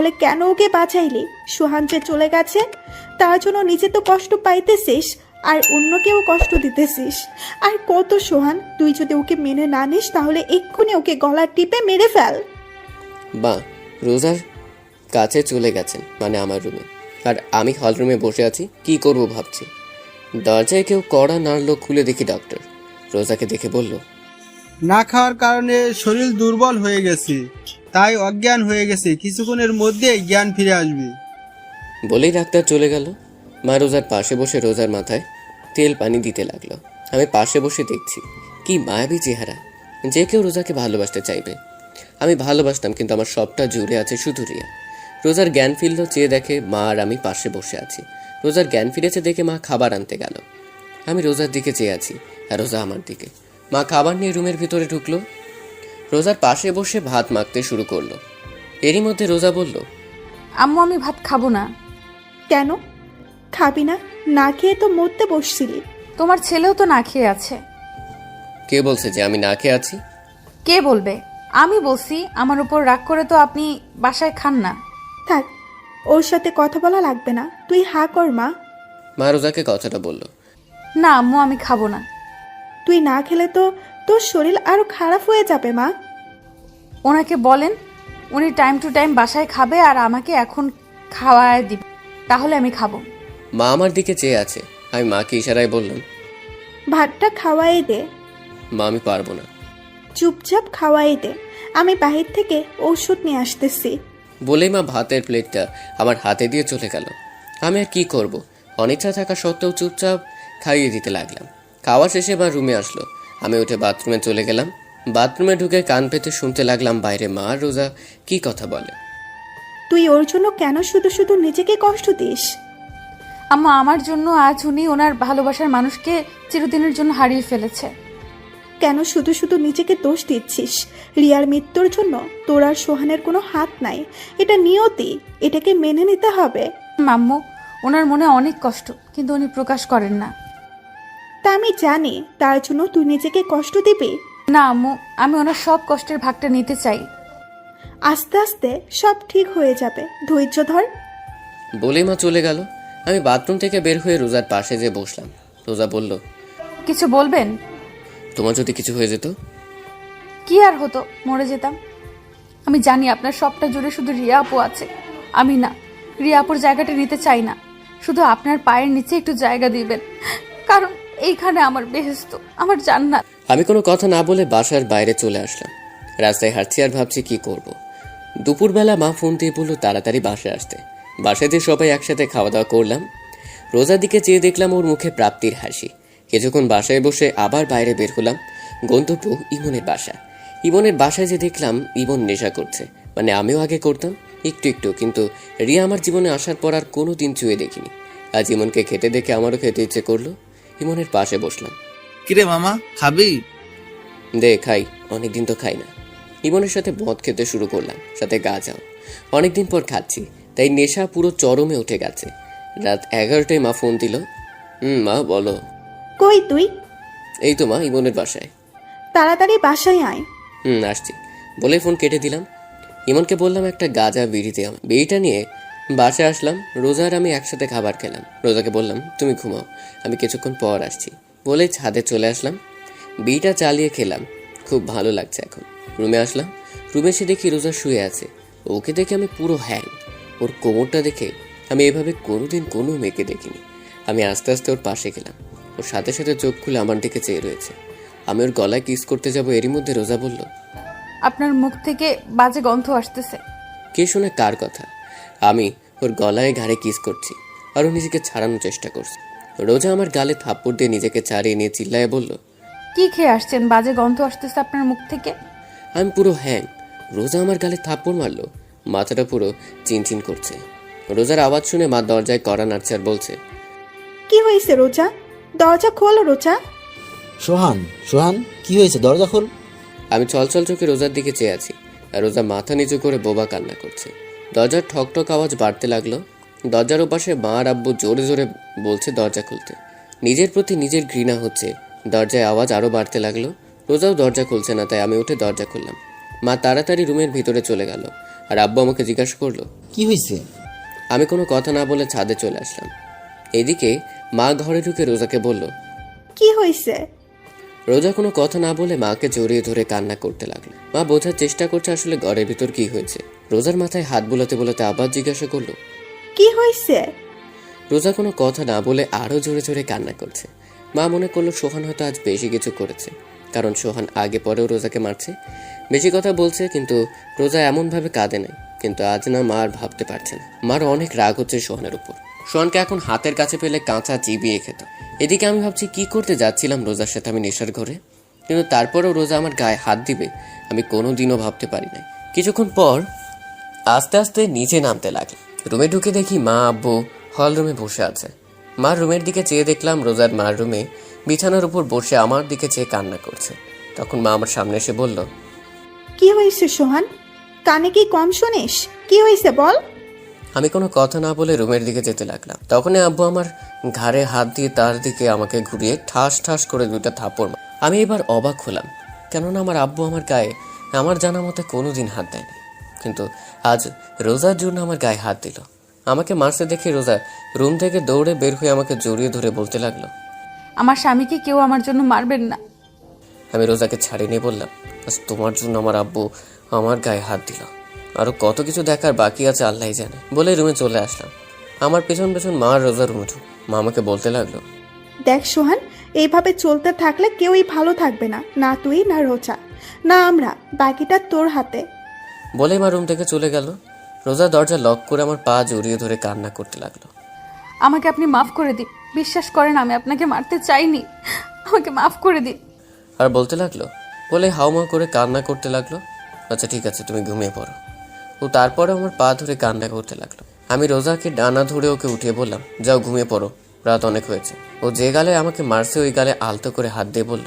তাহলে কেন ওকে বাঁচাইলি? সোহান যে চলে গেছে তার জন্য নিজে তো কষ্ট পাইতেছিস, আর অন্যকেও কষ্ট দিতেছিস। আর কত সোহান, তুই যদি ওকে মেনে না নিস তাহলে এক্ষুনি ওকে গলা টিপে মেরে ফেল। বা রোজার কাছে চলে গেছেন মানে আমার রুমে, আর আমি হল রুমে বসে আছি, কি করব ভাবছি। দরজায় কেউ কড়া নাড়লো, খুলে দেখি ডক্টর। রোজাকে দেখে বলল, না খাওয়ার কারণে শরীর দুর্বল হয়ে গেছে, তাই অজ্ঞান হয়ে গেছে, কিছুক্ষণের মধ্যেই জ্ঞান ফিরে আসবে। বলেই ডাক্তার চলে গেল। মা রোজার পাশে বসে রোজার মাথায় তেল পানি দিতে লাগলো। আমি পাশে বসে দেখছি, কি মায়াবী চেহারা। যে কেউ রোজাকে ভালোবাসতে চাইবে। আমি ভালোবাসতাম, কিন্তু আমার সবটা জুড়ে আছে শুধু রিয়া। রোজার জ্ঞান ফিরল, চেয়ে দেখে মা আর আমি পাশে বসে আছি। রোজার জ্ঞান ফিরেছে দেখে মা খাবার আনতে গেল। আমি রোজার দিকে চেয়ে আছি, আর রোজা আমার দিকে। মা খাবার নিয়ে রুমের ভিতরে ঢুকলো। রোজার পাশে বসে ভাত মাখতে শুরু করলো। এরই মধ্যে রোজা বলল, আম্মু আমি ভাত খাবো না। কেন খাবি না? না খেয়ে তো মরতে বসছিলি। তোমার ছেলেও তো না খেয়ে আছে। কে বলছে যে আমি না খেয়ে আছি? কে বলবে? আমি বলছি। আমার উপর রাগ করে তো আপনি বাসায় খান না। থাক, ওর সাথে কথা বলা লাগবে না, তুই হা কর মা। মা রোজাকে কথাটা বলল। না আম্মু আমি খাবো না। তুই না খেলে তো তোর শরীর আরো খারাপ হয়ে যাবে মা। ওনাকে বলেন উনি টাইম টু টাইম বাসায় খাবে আর আমাকে এখন খাওয়ায় দিবে, তাহলে আমি খাবো। মা আমার দিকে চেয়ে আছে। আমি মাকে ইশারায় বললাম, ভাতটা খাওয়াই দে। মা আমি পারবো না। চুপচাপ খাওয়াই দে, আমি বাহির থেকে ঔষধ নিয়ে আসতেছি। বলেই মা ভাতের প্লেটটা আমার হাতে দিয়ে চলে গেল। আমি আর কি করব, অনিচ্ছা থাকা সত্ত্বেও চুপচাপ খাইয়ে দিতে লাগলাম। খাওয়া শেষে মা রুমে আসলো। আমি উঠে বাথরুমে চলে গেলাম। বাথরুমে ঢুকে কান পেতে শুনতে লাগলাম বাইরে মা আর রোজা কি কথা বলে। তুই ওর জন্য কেন শুধু শুধু নিজেকে কষ্ট দিস? আম্মা আমার জন্য আজ উনি ওনার ভালোবাসার মানুষকে চিরদিনের জন্য হারিয়ে ফেলেছে। কেন শুধু শুধু নিজেকে দোষ দিচ্ছিস? রিয়ার মৃত্যুর জন্য তোর আর সোহানের কোনো হাত নাই, এটা নিয়তি, এটাকে মেনে নিতে হবে। আম্মু ওনার মনে অনেক কষ্ট, কিন্তু উনি প্রকাশ করেন না। তা আমি জানি, তার জন্য তুই নিজেকে কষ্ট দিবি? না আম্মু, আমি ওনার সব কষ্টের ভাগটা নিতে চাই। আস্তে আস্তে সব ঠিক হয়ে যাবে, ধৈর্য ধর। বলেই মা চলে গেল। আমি বাথরুম থেকে বের হয়ে রোজার পাশে যেয়ে বসলাম। রোজা বলল, কিছু বলবেন? তোমার যদি কিছু হয়ে যেত? কি আর হতো, মরে যেতাম। আমি জানি আপনার সবটা জুড়ে শুধু রিয়া আপু আছে, আমি না। রিয়া আপুর জায়গাটা নিতে চাই না, শুধু আপনার পায়ের নিচে একটু জায়গা দিবেন, কারণ এইখানে আমার বেহেশত, আমার জান্নাত। আমি কোনো কথা না বলে বাসার বাইরে চলে আসলাম। রাস্তায় হাঁটছি আর ভাবছি কি করব। দুপুরবেলা মা ফোন দিয়ে বললো তাড়াতাড়ি বাসায় আসতে। বাসায় দিয়ে সবাই একসাথে খাওয়া দাওয়া করলাম। রোজার দিকে চেয়ে দেখলাম ওর মুখে প্রাপ্তির হাসি। কিছুক্ষণ বাসায় বসে আবার বাইরে বের হলাম। গন্তব্য ইমনের বাসা। ইমনের বাসায় যে দেখলাম ইমন নেশা করছে, মানে আমিও আগে করতাম একটু একটু, কিন্তু রিয়া আমার জীবনে আসার পর আর কোনো দিন চুয়ে দেখিনি। আজ ইমনকে খেতে দেখে আমারও খেতে ইচ্ছে করলো। ইমনের পাশে বসলাম। কিরে মামা, খাবি? দে খাই, অনেকদিন তো খাই না। ইমনের সাথে মদ খেতে শুরু করলাম, সাথে গাঁজাও। অনেকদিন পর খাচ্ছি, তাই নেশা পুরো চরমে উঠে গেছে। রাত 11টায় মা ফোন দিল। মা বলো। কই তুই? এই তো মা, ইমনের বাসায়। তাড়াতাড়ি বাসায় আয়। আসছি বলে ফোন কেটে দিলাম। ইমনকে বললাম একটা গাঁজা বিড়ি দে। বিড়িটা নিয়ে বাসায় আসলাম। রোজা আর আমি একসাথে খাবার খেলাম। রোজাকে বললাম তুমি ঘুমাও, আমি কিছুক্ষণ পর আসছি বলে ছাদে চলে আসলাম। বিড়িটা চালিয়ে খেলাম, খুব ভালো লাগছে এখন। রুমে আসলাম। রুমে এসে দেখি রোজা শুয়ে আছে। ওকে দেখে আমি পুরো হ্যাং। ওর কোমরটা দেখে আমি এভাবে কোনোদিন কোনো মেয়েকে দেখিনি। আমি আস্তে আস্তে ওর পাশে গেলাম। ওর সাথে সাথে চোখ খুলে আমার দিকে চেয়ে রয়েছে। আমি ওর গলায় কিস করতে যাব, এরই মধ্যে রোজা বলল, আপনার মুখ থেকে বাজে গন্ধ আসতেছে। কে শুনে কার কথা? আমি ওর গলায় ঘাড়ে কিস করছি আর ও নিজেকে ছাড়ানোর চেষ্টা করছে। রোজা আমার গালে থাপ্পড় দিয়ে নিজেকে ছাড়িয়ে নিয়ে চিল্লায় বলল, কি খেয়ে আসছেন? বাজে গন্ধ আসতেছে আপনার মুখ থেকে। আমি পুরো হ্যাং। রোজা আমার গালে থাপ্পড় মারলো, মাথাটা পুরো চিনচিন করছে। রোজার আওয়াজ শুনে মা দরজায় কড়া নাড়ছে আর বলছে, কি হয়েছে রোজা? দরজা খোলো রোজা। সোহান, সোহান কি হয়েছে? দরজা খোল। আমি ছলছল চোখে রোজার দিকে চেয়ে আছি, আর রোজা মাথা নিচু করে বোবা কান্না করছে। দরজার ঠকঠক আওয়াজ বাড়তে লাগলো। দরজার ওপাশে মা আর আব্বু জোরে জোরে বলছে দরজা খুলতে। নিজের প্রতি নিজের ঘৃণা হচ্ছে। দরজায় আওয়াজ আরও বাড়তে লাগলো। রোজাও দরজা খুলছে না, তাই আমি উঠে দরজা খুললাম। মা তাড়াতাড়ি রুমের ভিতরে চলে গেল, আর আব্বু আমাকে জিজ্ঞাসা করলো, কি হয়েছে? আমি কোনো কথা না বলে ছাদে চলে আসলাম। এদিকে মা ঘরে ঢুকে রোজাকে বলল। কি হয়েছে? রোজা কোনো কথা না বলে মাকে জড়িয়ে ধরে কান্না করতে লাগলো। মা বোঝার চেষ্টা করছে আসলে ঘরের ভিতর কি হয়েছে। রোজার মাথায় হাত বুলাতে বুলাতে আবার জিজ্ঞাসা করলো, কি হয়েছে? রোজা কোনো কথা না বলে আরো জোরে জোরে কান্না করছে। মা মনে করলো সোহান হয়তো আজ বেশি কিছু করেছে, কারণ সোহান আগে পরেও রোজাকে মারছে, বেশি কথা বলছে, কিন্তু রোজা এমনভাবে কাঁদে নাই। কিন্তু আজ না মা আর ভাবতে পারছে না। মার অনেক রাগ হচ্ছে সোহানের উপর। সোহানকে এখন হাতের কাছে পেলে কাঁচা চিবিয়ে খেত। এদিকে আমি ভাবছি কি করতে যাচ্ছিলাম রোজার সাথে আমি নেশার ঘরে, কিন্তু তারপরেও রোজা আমার গায়ে হাত দিবে আমি কোনোদিনও ভাবতে পারি নাই। কিছুক্ষণ পর আস্তে আস্তে নিচে নামতে লাগলো। রুমে ঢুকে দেখি মা আব্বু হল রুমে বসে আছে। মার রুমের দিকে চেয়ে দেখলাম রোজার মার রুমে বিছানার উপর বসে আমার দিকে চেয়ে কান্না করছে। তখন মা আমার সামনে এসে বলল, কি হয়েছে সোহান? কানে কি কম শুনিস? কি হয়েছে বল। আমি কোনো কথা না বলে রুমের দিকে যেতে লাগলাম। তখনই আব্বু আমার ঘাড়ে হাত দিয়ে তার দিকে আমাকে ঘুরিয়ে ঠাস ঠাস করে 2টা থাপ্পড় মারে। আমি এবার অবাক হলাম, কেননা আমার আব্বু আমার গায়ে আমার জানা মতে কোনোদিন হাত দেয়নি, কিন্তু আজ রোজার জন্য আমার গায়ে হাত দিল। আমাকে মারতে দেখে রোজা রুম থেকে দৌড়ে বের হয়ে আমাকে জড়িয়ে ধরে বলতে লাগলো, আমার স্বামীকে কেউ আমার জন্য মারবেন না। আমি রোজাকে ছাড়িয়ে নিয়ে বললাম, আজ তোমার জন্য আমার আব্বু আমার গায়ে হাত দিল, আরো কত কিছু দেখার বাকি আছে আল্লাহই জানে। বলে রুমে চলে আসলাম। আমার পেছন পেছন মা আর রোজা রুমে ঢুক। মা আমাকে বলতে লাগলো, দেখ সোহান, এইভাবে চলতে থাকলে কেউই ভালো থাকবে না, না তুই না রোজা না আমরা, বাকিটা তোর হাতে। বলে মা রুম থেকে চলে গেল। রোজা দরজা লক করে আমার পা জড়িয়ে ধরে কান্না করতে লাগলো। আমাকে আপনি মাফ করে দিন, বিশ্বাস করেন আমি আপনাকে মারতে চাইনি, আমাকে মাফ করে দিন। আর বলতে লাগলো, বলে হাউমাউ করে কান্না করতে লাগলো। আচ্ছা ঠিক আছে, তুমি ঘুমিয়ে পড়ো। ও তারপরে আমার পা ধরে কান্না করতে লাগলো। আমি রোজাকে ডানা ধরে ওকে উঠিয়ে বললাম, যাও ঘুমিয়ে পড়ো, রাত অনেক হয়েছে। ও যে গালে আমাকে মারছে ওই গালে আলতো করে হাত দিয়ে বলল,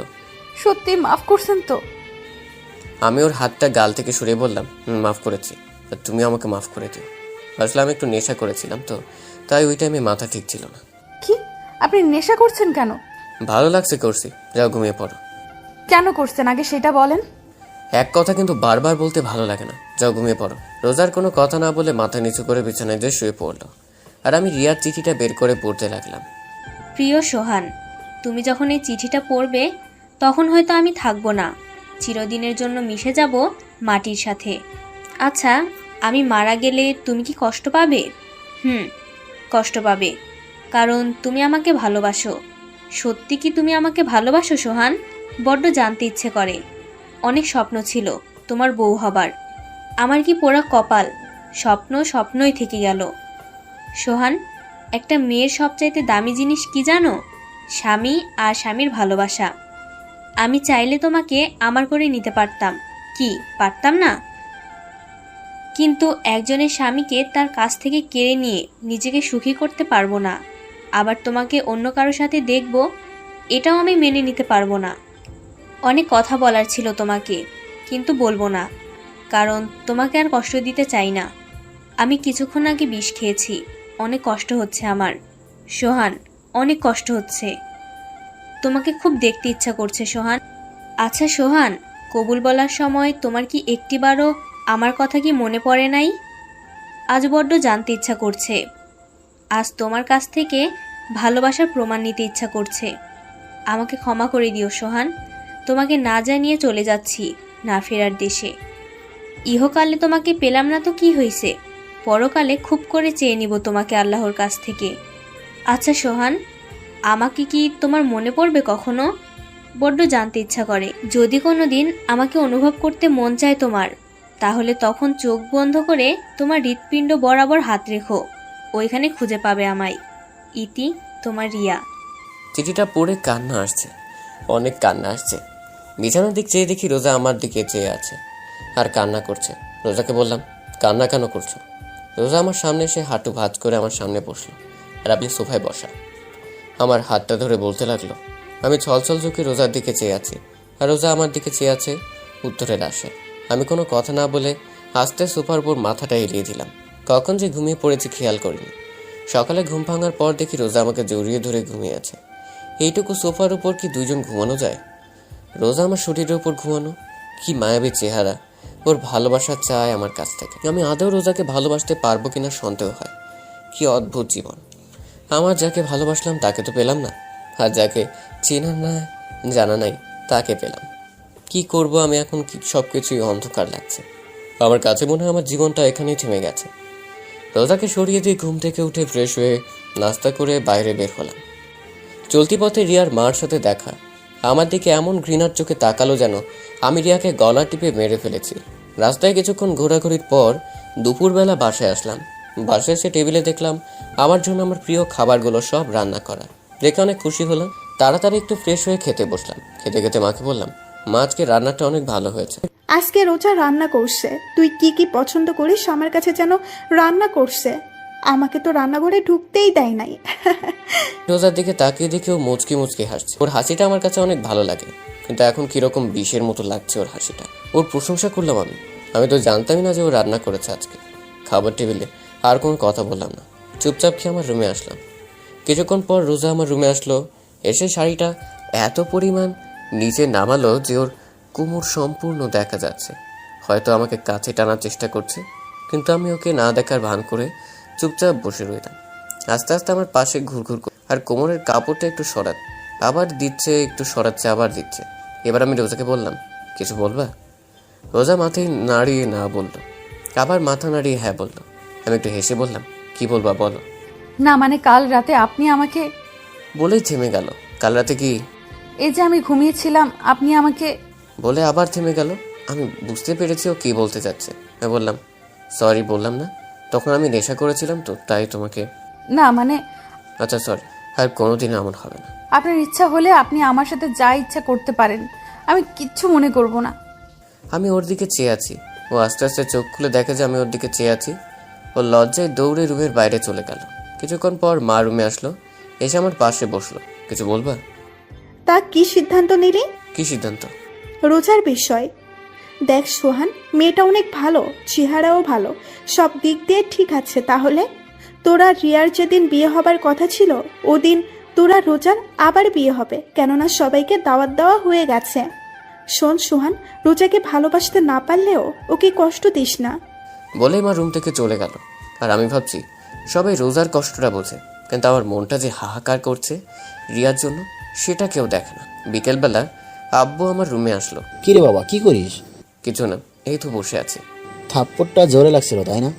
সত্যি মাফ করছেন তো? আমি ওর হাতটা গাল থেকে সরিয়ে বললাম, মাফ করেছি, আর তুমি আমাকে মাফ করে দিও। আসলে আমি একটু নেশা করেছিলাম তো, তাই ওই টাইমে মাথা ঠিক ছিল না। কি আপনি নেশা করছেন কেন? ভালো লাগছে করছি, যাও ঘুমিয়ে পড়ো। কেন করছেন আগে সেটা বলেন। এক কথা কিন্তু বারবার বলতে ভালো লাগে না, যাও ঘুমিয়ে পড়ো। রোজার কোনো কথা না বলে মাথা নিচু করে বিছানায় দিয়ে শুয়ে পড়লো। আর আমি রিয়ার চিঠিটা বের করে পড়তে লাগলাম। প্রিয় সোহান, তুমি যখন এই চিঠিটা পড়বে তখন হয়তো আমি থাকবো না, চিরদিনের জন্য মিশে যাব মাটির সাথে। আচ্ছা, আমি মারা গেলে তুমি কি কষ্ট পাবে? কষ্ট পাবে, কারণ তুমি আমাকে ভালোবাসো। সত্যি কি তুমি আমাকে ভালোবাসো সোহান? বড্ড জানতে ইচ্ছে করে। অনেক স্বপ্ন ছিল তোমার বউ হবার। আমার কি পোড়া কপাল, স্বপ্নই থেকে গেল। সোহান, একটা মেয়ের সবচাইতে দামি জিনিস কি জানো? স্বামী আর স্বামীর ভালোবাসা। আমি চাইলে তোমাকে আমার করে নিতে পারতাম, কি পারতাম না? কিন্তু একজনের স্বামীকে তার কাছ থেকে কেড়ে নিয়ে নিজেকে সুখী করতে পারবো না। আবার তোমাকে অন্য কারোর সাথে দেখব, এটাও আমি মেনে নিতে পারবো না। অনেক কথা বলার ছিল তোমাকে, কিন্তু বলবো না, কারণ তোমাকে আর কষ্ট দিতে চাই না। আমি কিছুক্ষণ আগে বিষ খেয়েছি, অনেক কষ্ট হচ্ছে আমার সোহান, অনেক কষ্ট হচ্ছে। তোমাকে খুব দেখতে ইচ্ছা করছে সোহান। আচ্ছা সোহান, কবুল বলার সময় তোমার কি একটিবারও আমার কথা কি মনে পড়ে নাই? আজ বড্ড জানতে ইচ্ছা করছে। আজ তোমার কাছ থেকে ভালোবাসার প্রমাণ নিতে ইচ্ছা করছে। আমাকে ক্ষমা করে দিও সোহান, তোমাকে না জানিয়ে চলে যাচ্ছি না ফেরার দেশে। ইহকালে তোমাকে পেলাম না তো কি হয়েছে, পরকালে খুব করে চেয়ে নিব তোমাকে আল্লাহর কাছ থেকে। আচ্ছা সোহান, আমাকে কি তোমার মনে পড়বে কখনো? বড্ড জানতে ইচ্ছা করে। যদি কোনো দিন আমাকে অনুভব করতে মন চায় তোমার, তাহলে তখন চোখ বন্ধ করে তোমার হৃৎপিণ্ড বরাবর হাত রেখো, ওইখানে খুঁজে পাবে আমায়। ইতি, তোমার রিয়া। চিঠিটা পড়ে কান্না আসছে, অনেক কান্না আসছে। বিছানার দিক চেয়ে দেখি রোজা আমার দিকে চেয়ে আছে আর কান্না করছে। রোজাকে বললাম, কান্না কেন করছো? রোজা আমার সামনে এসে হাঁটু ভাঁজ করে আমার সামনে বসলো আর আপনি সোফায় বসা। আমার হাতটা ধরে বলতে লাগলো। আমি ছলছল চোখে রোজার দিকে চেয়ে আছি আর রোজা আমার দিকে চেয়ে আছে উত্তরের আশায়। আমি কোনো কথা না বলে আস্তে সোফার উপর মাথাটা এলিয়ে দিলাম। কখন যে ঘুমিয়ে পড়েছি খেয়াল করিনি। সকালে ঘুম ভাঙার পর দেখি রোজা আমাকে জড়িয়ে ধরে ঘুমিয়ে আছে। এইটুকু সোফার উপর কি দুইজন ঘুমানো যায়? রোজা আমার শরীরের উপর ঘুমানো, কি মায়াবী চেহারা, ওর ভালোবাসা চায় আমার কাছ থেকে। আমি আদৌ রোজাকে ভালোবাসতে পারবো কিনা সন্দেহ হয়। কি অদ্ভুত জীবন! আমার যাকে ভালোবাসলাম তাকে তো পেলাম না, আর যাকে চেনা না জানা নাই তাকে পেলাম। কি করব আমি এখন? সব কিছুই অন্ধকার লাগছে। আমার কাছে মনে হয় আমার জীবনটা এখানেই থেমে গেছে। রোজাকে সরিয়ে দিয়ে ঘুম থেকে উঠে ফ্রেশ হয়ে নাস্তা করে বাইরে বের হলাম। চলতি পথে রিয়ার মার সাথে দেখা। আমার দিকে এমন ঘৃণার চোখে তাকালো যেন আমি রিয়াকে গলা টিপে মেরে ফেলেছি। রাস্তায় কিছুক্ষণ ঘোরাঘুরির পর দুপুরবেলা বাসায় আসলাম। বাসায় এসে টেবিলে দেখলাম আমার জন্য আমার প্রিয় খাবারগুলো সব রান্না করা। দেখে অনেক খুশি হলাম। তাড়াতাড়ি একটু ফ্রেশ হয়ে খেতে বসলাম। খেতে খেতে মাকে বললাম, মা আজকে রান্নাটা অনেক ভালো হয়েছে। আজকে রোজা রান্না করছে, তুই কি কি পছন্দ করিস আমার কাছে যেন রান্না করছে। আমাকে তো রান্নাঘরে ঢুকতেই দেয় নাই। রোজার দিকে তাকিয়ে দেখেও মুচকি মুচকি হাসছে। ওর হাসিটা আমার কাছে অনেক ভালো লাগে, কিন্তু এখন কিরকম বিষের মতো লাগছে ওর হাসিটা। ওর প্রশংসা করলাম আমি তো জানতামই না যে ও রান্না করেছে আজকে। খাবার টেবিলে আর কোনো কথা বললাম না, চুপচাপ খেয়ে আমার রুমে আসলাম। কিছুক্ষণ পর রোজা আমার রুমে আসলো। এসে শাড়িটা এত পরিমাণ নিচে নামালো যে ওর কোমর সম্পূর্ণ দেখা যাচ্ছে। হয়তো আমাকে কাছে টানার চেষ্টা করছে, কিন্তু আমি ওকে না দেখার ভান করে চুপচাপ বসে রইলাম। আস্তে আস্তে আমার পাশে ঘুরঘুর আর কোমরের কাপড়টা একটু সরাত, আবার দিচ্ছে, একটু সরাচ্ছে, আবার দিচ্ছে। এবার আমি রোজাকে বললাম, কিছু বলবা? রোজা মাথায় নাড়িয়ে না বললো, আবার মাথা নাড়িয়ে হ্যাঁ বললো। আমি একটু হেসে বললাম, কি বলবা বলো। না মানে কাল রাতে আপনি আমাকে, বলেই থেমে গেল। কাল রাতে কি? এই যে আমি ঘুমিয়েছিলাম আপনি আমাকে, বলে আবার থেমে গেল। আমি বুঝতে পেরেছি ও কি বলতে চাচ্ছে। আমি বললাম, সরি বললাম না, তখন আমি নেশা করেছিলাম তো, তাই তোমাকে। না মানে আচ্ছা সরি, আর কোনোদিন এমন হবে না। আপনার ইচ্ছা হলে আপনি আমার সাথে যা ইচ্ছা করতে পারেন, আমি কিচ্ছু মনে করব না। আমি ওর দিকে চেয়ে আছি। ও আস্তে আস্তে চোখ খুলে দেখে যে আমি ওর দিকে চেয়ে আছি। ও লজ্জায় দৌড়ে রুমের বাইরে চলে গেল। কিছুক্ষণ পর মা রুমে আসলো, এসে আমার পাশে বসলো। কিছু বলবা? তা কি সিদ্ধান্ত নিলি? কি সিদ্ধান্ত? রোজার বিষয়। দেখ সোহান, মেয়েটা অনেক ভালো, চেহারাও ভালো, সব দিক দিয়ে ঠিক আছে। তাহলে তোরা রিয়ার যেদিন বিয়ে হবার কথা ছিল ওদিন তোরা রোজার আবার বিয়ে হবে, কেননা সবাইকে দাওয়াত দেওয়া হয়ে গেছে। শোন সোহান, রোজাকে ভালোবাসতে না পারলেও ওকে কষ্ট দিস না। বলেই মা রুম থেকে চলে গেল। আর আমি ভাবছি সবাই রোজার কষ্টটা বোঝে, কিন্তু আমার মনটা যে হাহাকার করছে রিয়ার জন্য, সেটা কেউ দেখে না। বিকেলবেলা আব্বু আমার রুমে আসলো। কি রে বাবা, কি করিস? কিছু না, এই তো বসে আছে। থাপ্পড়টা জোরে লাগছিল তাই না?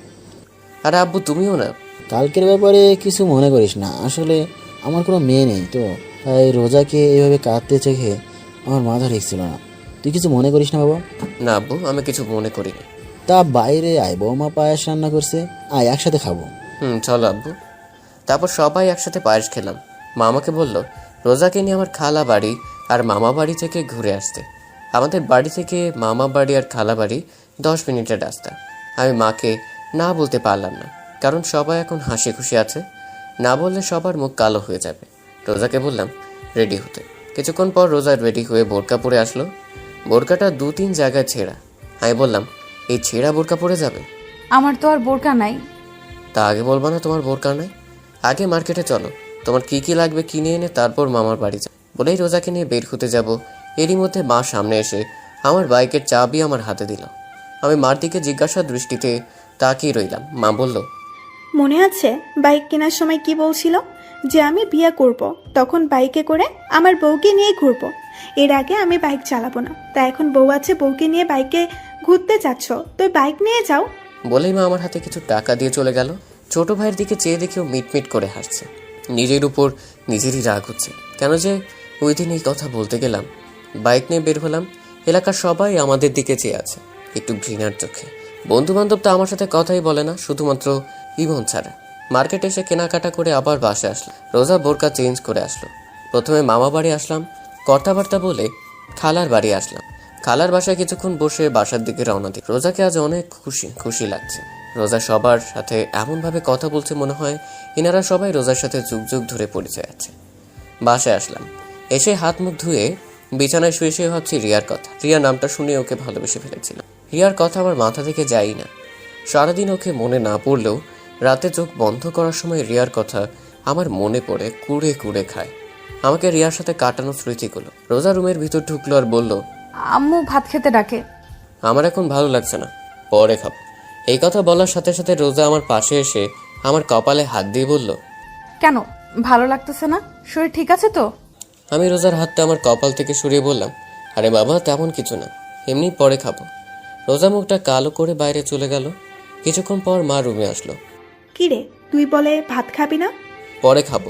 আর আব্বু তুমিও না। কালকের ব্যাপারে কিছু মনে করিস না, আসলে আমার কোনো মেয়ে নেই তো, তাই রোজাকে এইভাবে কাঁদতে চেখে আমার মাথা ঠেকছিল না। তুই কিছু মনে করিস না বাবা? না আব্বু, আমি কিছু মনে করিনি। তা বাইরে আয়, বৌমা পায়েস রান্না করছে, আয় একসাথে খাবো। চলো আব্বু। তারপর সবাই একসাথে পায়েস খেলাম। মা আমাকে বলল রোজাকে নিয়ে আমার খালা বাড়ি আর মামা বাড়ি থেকে ঘুরে আসতে। আমাদের বাড়ি থেকে মামা বাড়ি আর খালা বাড়ি 10 মিনিটের রাস্তা। আমি মাকে না বলতে পারলাম না, কারণ সবাই এখন হাসি খুশি আছে। না বললে সবার মুখ কালো হয়ে যাবে। রোজাকে বললাম রেডি হতে। কিছুক্ষণ পর রোজা রেডি হয়ে বোরকা পরে আসলো। বোরকাটা 2-3 জায়গায় ছেঁড়া। আমি বললাম, এই ছেঁড়া বোরকা পরে যাবে? আমার তো আর বোরকা নাই। তা আগে বলবা না তোমার বোরকা নাই? আগে মার্কেটে চলো, তোমার কি কি লাগবে কিনে এনে তারপর মামার বাড়ি যাও। বলেই রোজাকে নিয়ে বের হতে যাব। এরই মধ্যে মা সামনে এসে আমার বাইকের চাবি আমার হাতে দিল। আমি মার দিকে জিজ্ঞাসা দৃষ্টিতে তাকিয়ে রইলাম। মা বলল, মনে আছে বাইক কেনার সময় কি বলছিল? যে আমি বিয়ে করব, তখন বাইকে করে আমার বউকে নিয়ে ঘুরবো। এর আগে আমি বাইক চালাবো না, তা এখন বউ আছে, বউকে নিয়ে বাইকে ঘুরতে যাচ্ছ, তো বাইক নিয়ে যাও। বলেই মা আমার হাতে কিছু টাকা দিয়ে চলে গেল। ছোট ভাইয়ের দিকে চেয়ে দেখেও মিটমিট করে হাসছে। নিজের উপর নিজেরই রাগ হচ্ছে, কেন যে ওই দিন এই কথা বলতে গেলাম। বাইক নিয়ে বের হলাম। এলাকার সবাই আমাদের দিকে চেয়ে আছে একটু ঘৃণার চোখে। বন্ধু বান্ধব তো আমার সাথে কথাই বলে না, শুধুমাত্র ইমন ছাড়া। মার্কেটে এসে কেনাকাটা করে আবার বাসে আসলো। রোজা বোরকা চেঞ্জ করে আসলো। প্রথমে মামা বাড়ি আসলাম, কথাবার্তা বলে খালার বাড়ি আসলাম। খালার বাসায় কিছুক্ষণ বসে বাসার দিকে রওনা দিই। রোজাকে আজ অনেক খুশি লাগছে। রোজা সবার সাথে এমনভাবে কথা বলছে মনে হয় এনারা সবাই রোজার সাথে যুগ যুগ ধরে পরিচয় আছে। বাসায় আসলাম, এসে হাত মুখ ধুয়ে বিছানায় শুয়ে শুয়ে ভাবছি রিয়ার কথা। রিয়া নামটা শুনে ওকে ভালোবেসে ফেলেছিলাম। রিয়ার কথা আমার মাথা থেকে যাই না। সারাদিন ওকে মনে না পড়লেও রাতে চোখ বন্ধ করার সময় রিয়ার কথা আমার মনে পড়ে, কুড়ে কুড়ে খায় আমাকে রিয়ার সাথে কাটানো স্মৃতিগুলো। রোজা রুমের ভিতর ঢুকলো আর বলল, আম্মু ভাত খেতে ডাকে। আমার এখন ভালো লাগছে না, পরে খাবো। এই কথা বলার সাথে সাথে রোজা আমার পাশে এসে আমার কপালে হাত দিয়ে বলল, কেন ভালো লাগতেছে না? শরীর ঠিক আছে তো? আমি রোজার হাতটা আমার কপাল থেকে সরিয়ে বললাম, আরে বাবা তেমন কিছু না, এমনি পরে খাবো। রোজা মুখটা কালো করে বাইরে চলে গেল। কিছুক্ষণ পর মা রুমে আসলো। কিরে, তুই বলে ভাত খাবি না? পরে খাবো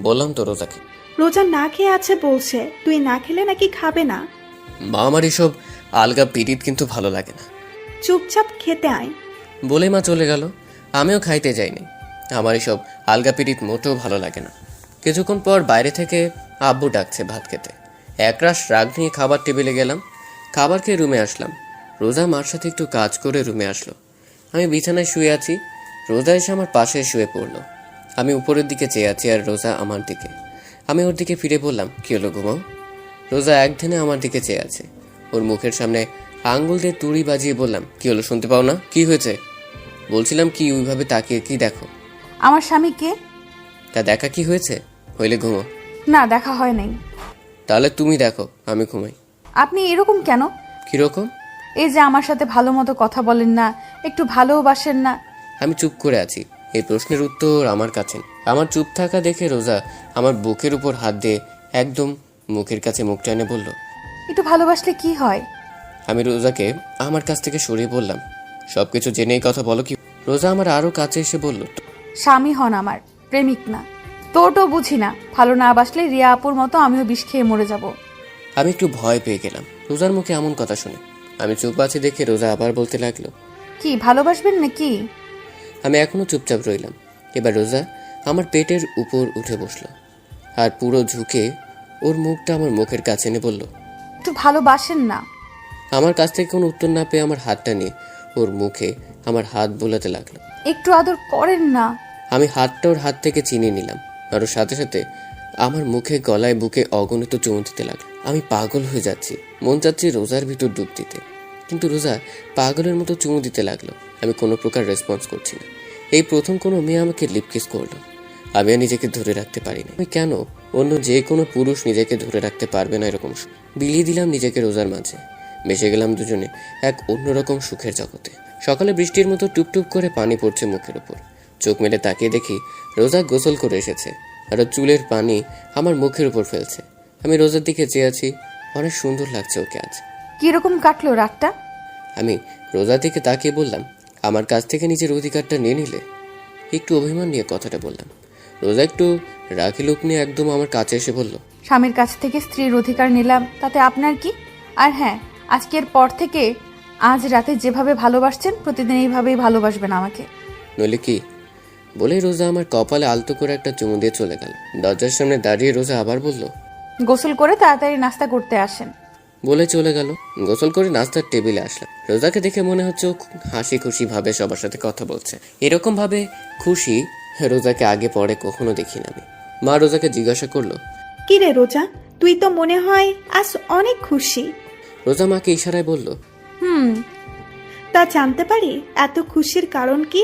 বললাম তো রোজাকে। রোজা না খেয়ে আছে বলছে, তুই না খেলে নাকি খাবে না। মা, আমার এসব আলগা পিরিত কিন্তু ভালো লাগে না। চুপচাপ খেতে আয়। বলে মা চলে গেল। আমিও খাইতে যাইনি, আমার এসব আলগা পিরিত মোটেও ভালো লাগে না। কিছুক্ষণ পর বাইরে থেকে আব্বু ডাকছে ভাত খেতে। একরাশ রাগ নিয়ে খাবার টেবিলে গেলাম। খাবার খেয়ে রুমে আসলাম। রোজা মার সাথে একটু কাজ করে রুমে আসলো। আমি বিছানায় শুয়ে আছি, রোজা এসে আমার পাশে শুয়ে পড়লো। আমি উপরের দিকে চেয়ে আছি আর রোজা আমার দিকে। আমি ওর দিকে ফিরে বললাম, কি হলো ঘুমাও? রোজা একদিনে আমার দিকে চেয়ে আছে। ওর মুখের সামনে আঙ্গুল দিয়ে তুড়ি বাজিয়ে বললাম, কি হলো শুনতে পাও না? কি হয়েছে? বলছিলাম কি, ওইভাবে তাকিয়ে কি দেখো? আমার স্বামী কে? তা দেখা কি হয়েছে? হইলে ঘুমো। না, দেখা হয় নাই। তাহলে তুমি দেখো, আমি ঘুমাই। আপনি এরকম কেন? কিরকম? এই যে আমার সাথে ভালো মতো কথা বলেন না, একটু ভালোবাসেন না। আমি চুপ করে আছি। এই প্রশ্নের উত্তর আমার কাছে নেই। আমার চুপ থাকা দেখে রোজা আমার বুকের উপর হাত দিয়ে একদম মুখের কাছে মুখটা এনে বলল। একটু ভালোবাসলে কি হয়? আমি রোজাকে আমার কাছ থেকে সরিয়ে বললাম, সবকিছু জেনেই কথা বলো কি? রোজা আমার আরো কাছে এসে বলল, স্বামী হন আমার, প্রেমিক না। তোরও বুঝি না, ভালো না বাসলে রিয়া আপুর মতো আমিও বিষ খেয়ে মরে যাব। আমি একটু ভয় পেয়ে গেলাম রোজার মুখে এমন কথা শুনে। আমি চুপ আছি দেখে রোজা আবার বলতে লাগলো, কি ভালোবাসবেন নাকি? আমি এখনো চুপচাপ রইলাম। এবার রোজা আমার পেটের উপর উঠে বসলো আর পুরো ঝুঁকে ওর মুখটা আমার মুখের কাছে এনে বলল, একটু ভালোবাসেন না? আমার কাছ থেকে কোনো উত্তর না পেয়ে আমার হাতটা নিয়ে ওর মুখে আমার হাত বোলাতে লাগলো। একটু আদর করেন না? আমি হাতটা ওর হাত থেকে চিনিয়ে নিলাম আর ওর সাথে সাথে আমার মুখে গলায় বুকে অগণিত চুমু দিতে লাগলো। আমি পাগল হয়ে যাচ্ছি, মন চাচ্ছি রোজার ভিতর ডুব দিতে, কিন্তু রোজা পাগলের মতো চুমু দিতে লাগলো। আমি কোনো প্রকার রেসপন্স করছি না। এই প্রথম কোনো মেয়ে আমাকে লিপকিস করলো। আমি আর নিজেকে ধরে রাখতে পারিনি। আমি কেন অন্য যে কোনো পুরুষ নিজেকে ধরে রাখতে পারবে না এরকম বিলিয়ে দিলাম নিজেকে রোজার মাঝে। মিশে গেলাম দুজনে এক অন্যরকম সুখের জগতে। সকালে বৃষ্টির মতো টুপটুপ করে পানি পড়ছে মুখের উপর। চোখ মেলে তাকিয়ে দেখি রোজা গোসল করে এসেছে আর ওর চুলের পানি আমার মুখের উপর ফেলছে। আমি রোজার দিকে চেয়ে আছি, অনেক সুন্দর লাগছে ওকে আজ। কিরকম কাটলো রাতটা? আমি রোজার দিকে তাকিয়ে বললাম, আমার কাছ থেকে নিজের অধিকারটা নিয়ে নিলে? একটু অভিমান নিয়ে কথাটা বললাম। রোজা একটু রাগি লোক নিয়ে একদম আমার কাছে এসে বলল, স্বামীর কাছ থেকে স্ত্রীর অধিকার নিলাম, তাতে আপনার কি? আর হ্যাঁ, আজকের পর থেকে আজ রাতে যেভাবে ভালোবাসছেন প্রতিদিন এইভাবেই ভালোবাসবেন আমাকে। নইলে কি? বলে রোজা আমার কপালে আলতো করে একটা চুমু দিয়ে চলে গেল। দরজার সামনে দাঁড়িয়ে রোজা আবার বলল, গোসল করে তাড়াতাড়ি নাস্তা করতে আসেন। বলে চলে গেল। গোসল করে নাস্তার টেবিলে আসলাম। রোজাকে দেখে মনে হচ্ছে ও হাসি খুশি ভাবে সবার সাথে কথা বলছে। এরকম ভাবে খুশি রোজাকে আগে পরে কখনো দেখি না আমি। মা রোজাকে জিজ্ঞাসা করলো, কিরে রোজা, তুই তো মনে হয় আজ অনেক খুশি। রোজা মাকে ইশারায় বলল, তা জানতে পারি এত খুশির কারণ কি?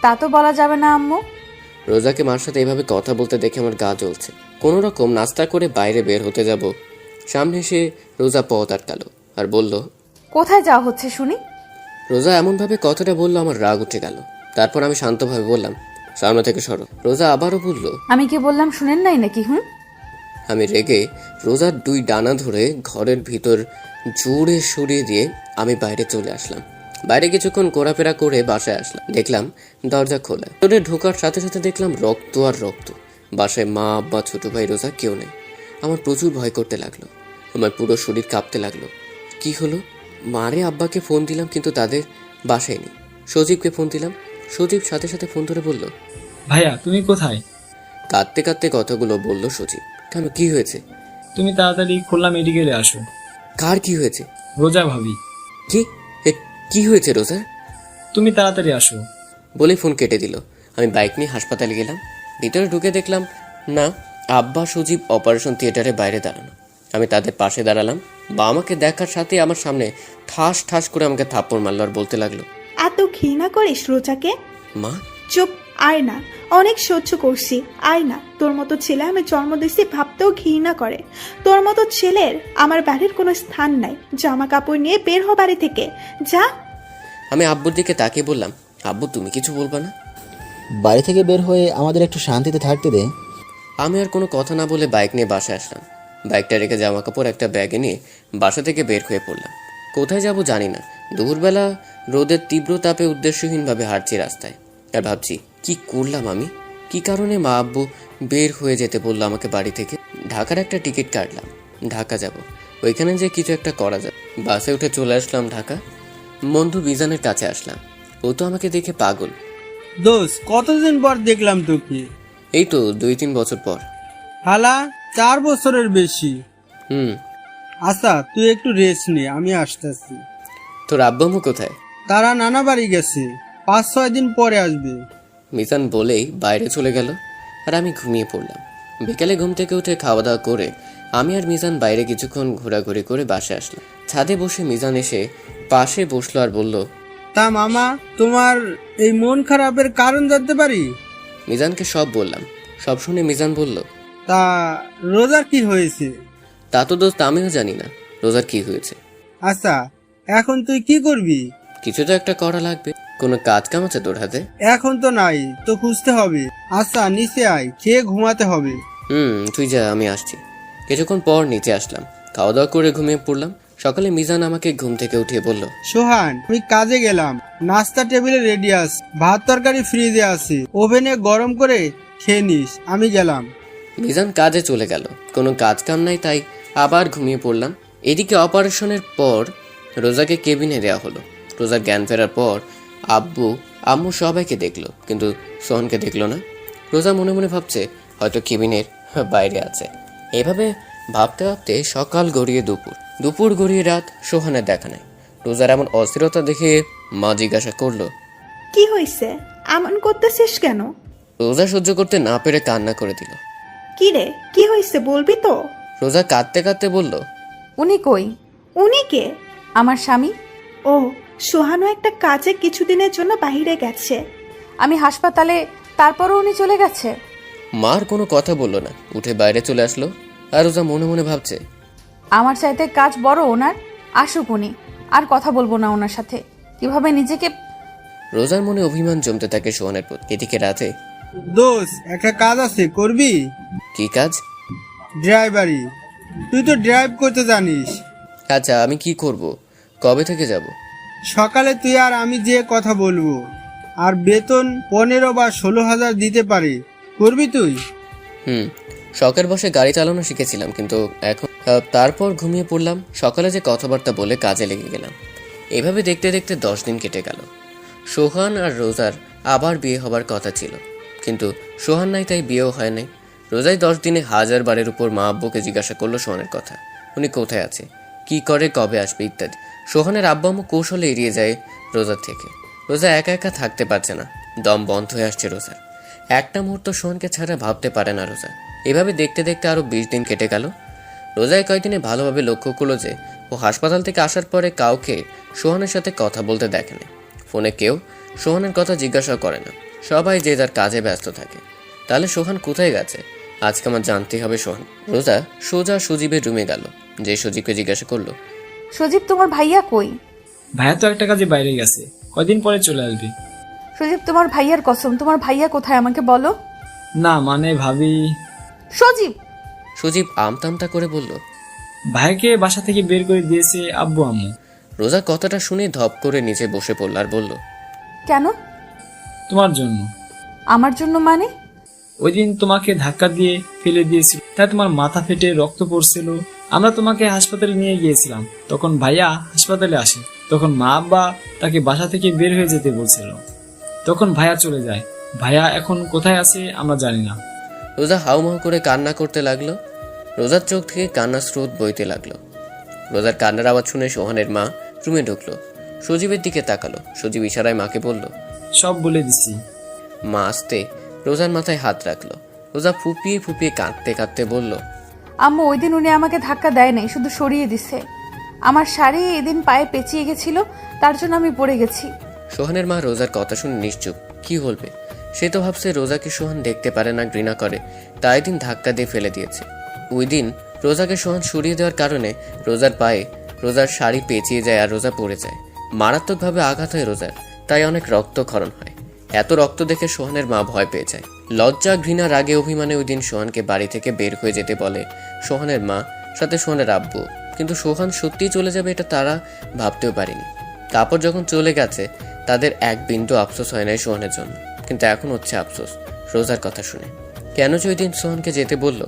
তা তো বলা যাবে না আম্মু। রোজাকে মার সাথে এভাবে কথা বলতে দেখে আমার গা জ্বলছে। কোনো রকম নাস্তা করে বাইরে বের হতে যাব, সামনে এসে রোজা পথ আটকালো আর বলল, কোথায় যাওয়া হচ্ছে শুনি? রোজা এমনভাবে কথাটা বললো আমার রাগ উঠে গেল। তারপর আমি শান্তভাবে বললাম, সামনে থেকে সরো। রোজা আবারও বলল, আমি কি বললাম শুনেন নাই নাকি? আমি রেগে রোজার দুই ডানা ধরে ঘরের ভিতর জোরে সরিয়ে দিয়ে আমি বাইরে চলে আসলাম। বাইরে কিছুক্ষণ ঘোরাফেরা করে বাসায় আসলাম। দেখলাম দরজা খোলা। ভিতরে ঢোকার সাথে সাথে দেখলাম রক্ত আর রক্ত। বাসায় মা, আব্বা, ছোট ভাই, রোজা কেউ নেই। আমার প্রচুর ভয় করতে লাগলো। আমার পুরো শরীর কাঁপতে লাগলো। কি হলো? মারে আব্বাকে ফোন দিলাম কিন্তু তাদের বাসায় নেই। সজীবকে ফোন দিলাম, সজীব সাথে সাথে ফোন ধরে বলল, ভাইয়া তুমি কোথায়? কাঁদতে কাঁদতে কথাগুলো বলল সজীব। কেন, কি হয়েছে? তুমি তাড়াতাড়ি খুলনা মেডিকেলে আসো। কার কি হয়েছে? রোজা ভাবি। কি কি হয়েছে রোজা? তুমি তাড়াতাড়ি আসো। বলে ফোন কেটে দিল। আমি বাইক নিয়ে হাসপাতালে গেলাম। ভিতরে ঢুকে দেখলাম না, আব্বা সজীব অপারেশন থিয়েটারে বাইরে দাঁড়ানো। আমি তাদের পাশে দাঁড়ালাম। বা আমাকে দেখার সাথে আমার সামনে ঠাস ঠাস করে আমাকে থাপ্পড় মারল আর বলতে লাগলো, এত ঘৃণা করিস রোজাকে? মা? চুপ, আয় না, অনেক সহ্য করছি, আয় না। তোর মতো ছেলে আমি জন্ম দিছি ভাবতেও ঘৃণা করে। তোর মতো ছেলের আমার বাড়ির কোনো স্থান নাই। জামা কাপড় নিয়ে বের হ বাড়ি থেকে, যা। আমি আব্বুর দিকে তাকিয়ে বললাম, আব্বু তুমি কিছু বলবা না? বাড়ি থেকে বের হয়ে আমাদের একটু শান্তিতে থাকতে দে। আমি আর কোনো কথা না বলে বাইক নিয়ে বাসায় আসলাম। বাইকটা রেখে জামা কাপড় একটা ব্যাগে নিয়ে বাসা থেকে বের হয়ে পড়লাম। কোথায় যাব জানি না। দুপুরবেলা রোদের তীব্র তাপে উদ্দেশ্যহীনভাবে হাঁটছি রাস্তায়, আর ভাবছি কি করলাম আমি, কি কারণে মা আব্বু বের হয়ে যেতে বললো আমাকে বাড়ি থেকে। ঢাকার একটা টিকিট কাটলাম, ঢাকা যাব। ওইখানে যে কিছু একটা করা যায়। বাসে উঠে চলে আসলাম ঢাকা। বন্ধু বিজানের কাছে আসলাম। ও তো আমাকে দেখে পাগল। দোস্ত, কতদিন পর দেখলাম তোকে। এই তো 2-3 বছর পর। হালা, 4 বছরের বেশি। হুম। আচ্ছা, তুই একটু রেস্ট নে, আমি আসতেছি। তোর আব্বু আম্মু কোথায়? তারা নানা বাড়ি গেছে, 5-6 দিন পরে আসবে। মিজান বলেই বাইরে চলে গেল, আর আমি ঘুমিয়ে পড়লাম। বিকেলে ঘুম থেকে উঠে খাওয়া দাওয়া করে আমি আর মিজান বাইরে কিছুক্ষণ ঘোরাঘুরি করে বাসে আসলাম। ছাদে বসে মিজান এসে পাশে বসলো আর বলল, তা মামা, তোমার এই মন খারাপের কারণ জানতে পারি? মিজানকে সব বললাম। সব শুনে মিজান বলল, তা রোজার কি হয়েছে? তা তো দোস্ত আমিও জানি না রোজার কি হয়েছে। আচ্ছা, এখন তুই কি করবি? কিছু তো একটা করা লাগবে। কোনো কাজ কাম আছে তোর হাতে? এখন তো নাই, তো খুঁজতে হবে। আচ্ছা, নিচে আয়, খেয়ে ঘুমাতে হবে। তুই যা, আমি আসছি। কিছুক্ষণ পর নিচে আসলাম, খাওয়া দাওয়া করে ঘুমিয়ে পড়লাম। সকালে মিজান আমাকে ঘুম থেকে উঠিয়ে বলল, সোহান, আমি কাজে গেলাম। নাস্তা টেবিলে রেডি আছে, ভাত তরকারি ফ্রিজে আছে, ওভেনে গরম করে খেয়ে নিস। আমি গেলাম। মিজান কাজে চলে গেল। কোনো কাজ কাম নাই, তাই আবার ঘুমিয়ে পড়লাম। এদিকে অপারেশনের পর রোজাকে কেবিনে দেওয়া হলো। রোজার জ্ঞান ফেরার পর আব্বু আম্মু সবাইকে দেখলো, কিন্তু সোহানকে দেখলো না। রোজা মনে মনে ভাবছে হয়তো কেবিনের বাইরে আছে। এভাবে ভাবতে ভাবতে সকাল গড়িয়ে দুপুর গড়িয়ে রাত, সোহানের দেখা নাই। রোজার এমন অস্থিরতা দেখে মা জিজ্ঞাসা করলো, কি হয়েছে, এমন করতেছিস কেন? রোজা সহ্য করতে না পেরে কান্না করে দিল। কি রে, কি হয়েছে বলবি তো? রোজা কাঁদতে কাঁদতে বলল, উনি কই? উনি কে? আমার স্বামী। ও, সোহানও একটা কাজে কিছুদিনের জন্য বাইরে গেছে। আমি হাসপাতালে, তারপরও উনি চলে গেছে। মার কোনো কথা বললো না, উঠে বাইরে চলে আসলো। আর রোজা মনে মনে ভাবছে, আমার চাইতে কাজ বড় ওনার। আসুক উনি, আর কথা বলবো না ওনার সাথে। কিভাবে নিজেকে। রোজার মনে অভিমান জমতে থাকে সোহানের প্রতি। এদিকে রাতে, দোস্ত, একটা কাজ আছে, করবি? কি কাজ? ড্রাইভারি। তুই তো ড্রাইভ করতে জানিস। আচ্ছা, আমি কি করব? কবে থেকে যাব? সকালে তুই আর আমি যে কথা বলবো, আর বেতন 15 বা 16,000 দিতে পারে। করবি তুই? শখের বসে গাড়ি চালানো শিখেছিলাম, কিন্তু এখন তারপর ঘুমিয়ে পড়লাম। সকালে যে কথাবার্তা বলে কাজে লেগে গেলাম। এভাবে দেখতে দেখতে 10 দিন কেটে গেল। সোহান আর রোজার আবার বিয়ে হবার কথা ছিল, কিন্তু সোহান নাই, তাই বিয়েও হয় নাই। রোজাই 10 দিনে 1000 বারের উপর মা আব্বুকে জিজ্ঞাসা করলো সোহানের কথা। উনি কোথায় আছে, কি করে, কবে আসবে ইত্যাদি। সোহানের আব্বু আম্মু কৌশলে এড়িয়ে যায় রোজার থেকে। রোজা একা একা থাকতে পারছে না, দম বন্ধ হয়ে আসছে রোজার। একটা মুহূর্ত সোহানকে ছাড়া ভাবতে পারে না রোজা। এভাবে দেখতে দেখতে আরো 20 দিন কেটে গেল। রোজায় কয়েকদিনে ভালোভাবে লক্ষ্য করলো যে ও হাসপাতাল থেকে আসার পরে কাউকে সোহানের সাথে কথা বলতে দেখে না। ফোনে কেউ সোহানের কথা জিজ্ঞাসা করে না, সবাই যে যার কাজে ব্যস্ত থাকে। তাহলে সোহান কোথায় গেছে আজকে আমার জানতে হবে। সোহান রোজা সোজা সজীবের রুমে গেল, যে সজীবকে জিজ্ঞাসা করলো, সজীব, তোমার ভাইয়া কই? ভাইয়া তো একটা কাজে বাইরে গেছে, কয়দিন পরে চলে আসবে। সজীব, তোমার ভাইয়ার কসম, তোমার ভাইয়া কোথায় আমাকে বলো। না মানে ভাবি। সজীব। সজীব আমতামতা করে বলল, ভাইকে বাসা থেকে বের করে দিয়েছে আব্বু আম্মু। রোজা কথাটা শুনে ধপ করে নিচে বসে পড়ল আর বলল, কেন? তোমার জন্য। আমার জন্য মানে? ওই দিন তোমাকে ধাক্কা দিয়ে ফেলে দিয়েছিল, তাই তোমার মাথা ফেটে রক্ত পড়ছিল। আমরা তোমাকে হাসপাতালে নিয়ে গিয়েছিলাম, তখন ভাইয়া হাসপাতালে আসে। তখন মা আব্বা তাকে বাসা থেকে বের হয়ে যেতে বলছিল। তখন ভাইয়া চলে যায়। ভাইয়া এখন কোথায় আছে আমরা জানি না। রোজা হাউমাউ করে কান্না করতে লাগলো। রোজার চোখ থেকে কান্নার স্রোত বইতে লাগলো। রোজার কান্নার আওয়াজ শুনে সোহানের মা রুমে ঢুকলো। সজীবের দিকে তাকালো। সজীব ইশারায় মাকে বলল, সব বলে দিছি। মা আসতে রোজার মাথায় হাত রাখলো। রোজা ফুপিয়ে ফুপিয়ে কাঁদতে কাঁদতে বলল, আম্মু, ওই দিন উনি আমাকে ধাক্কা দেয় নাই, শুধু সরিয়ে দিছে। আমার শাড়ি এদিন পায়ে পেঁচিয়ে গেছিল, তার জন্য আমি পড়ে গেছি। সোহানের মা রোজার কথা শুনে নিশ্চুপ। কি বলবে? সে তো ভাবছে রোজাকে সোহান দেখতে পারে না, ঘৃণা করে, তাই দিন ধাক্কা দিয়ে ফেলে দিয়েছে। ওই দিন রোজাকে সোহান সরিয়ে দেওয়ার কারণে রোজার পায়ে রোজার শাড়ি পেঁচিয়ে যায় আর রোজা পড়ে যায়। মারাত্মকভাবে আঘাত হয় রোজার, তাই অনেক রক্তক্ষরণ হয়। এত রক্ত দেখে সোহানের মা ভয় পেয়ে যায়। লজ্জা, ঘৃণা, রাগে, অভিমানে ওই দিন সোহানকে বাড়ি থেকে বের হয়ে যেতে বলে সোহানের মা, সাথে সোহানের আব্বু। কিন্তু সোহান সত্যিই চলে যাবে এটা তারা ভাবতেও পারেনি। তারপর যখন চলে গেছে তাদের এক বিন্দু আফসোস হয় নাই সোহানের জন্য, কিন্তু এখন হচ্ছে আফসোস রোজার কথা শুনে। কেন যে ওই দিন সোহানকে যেতে বলল?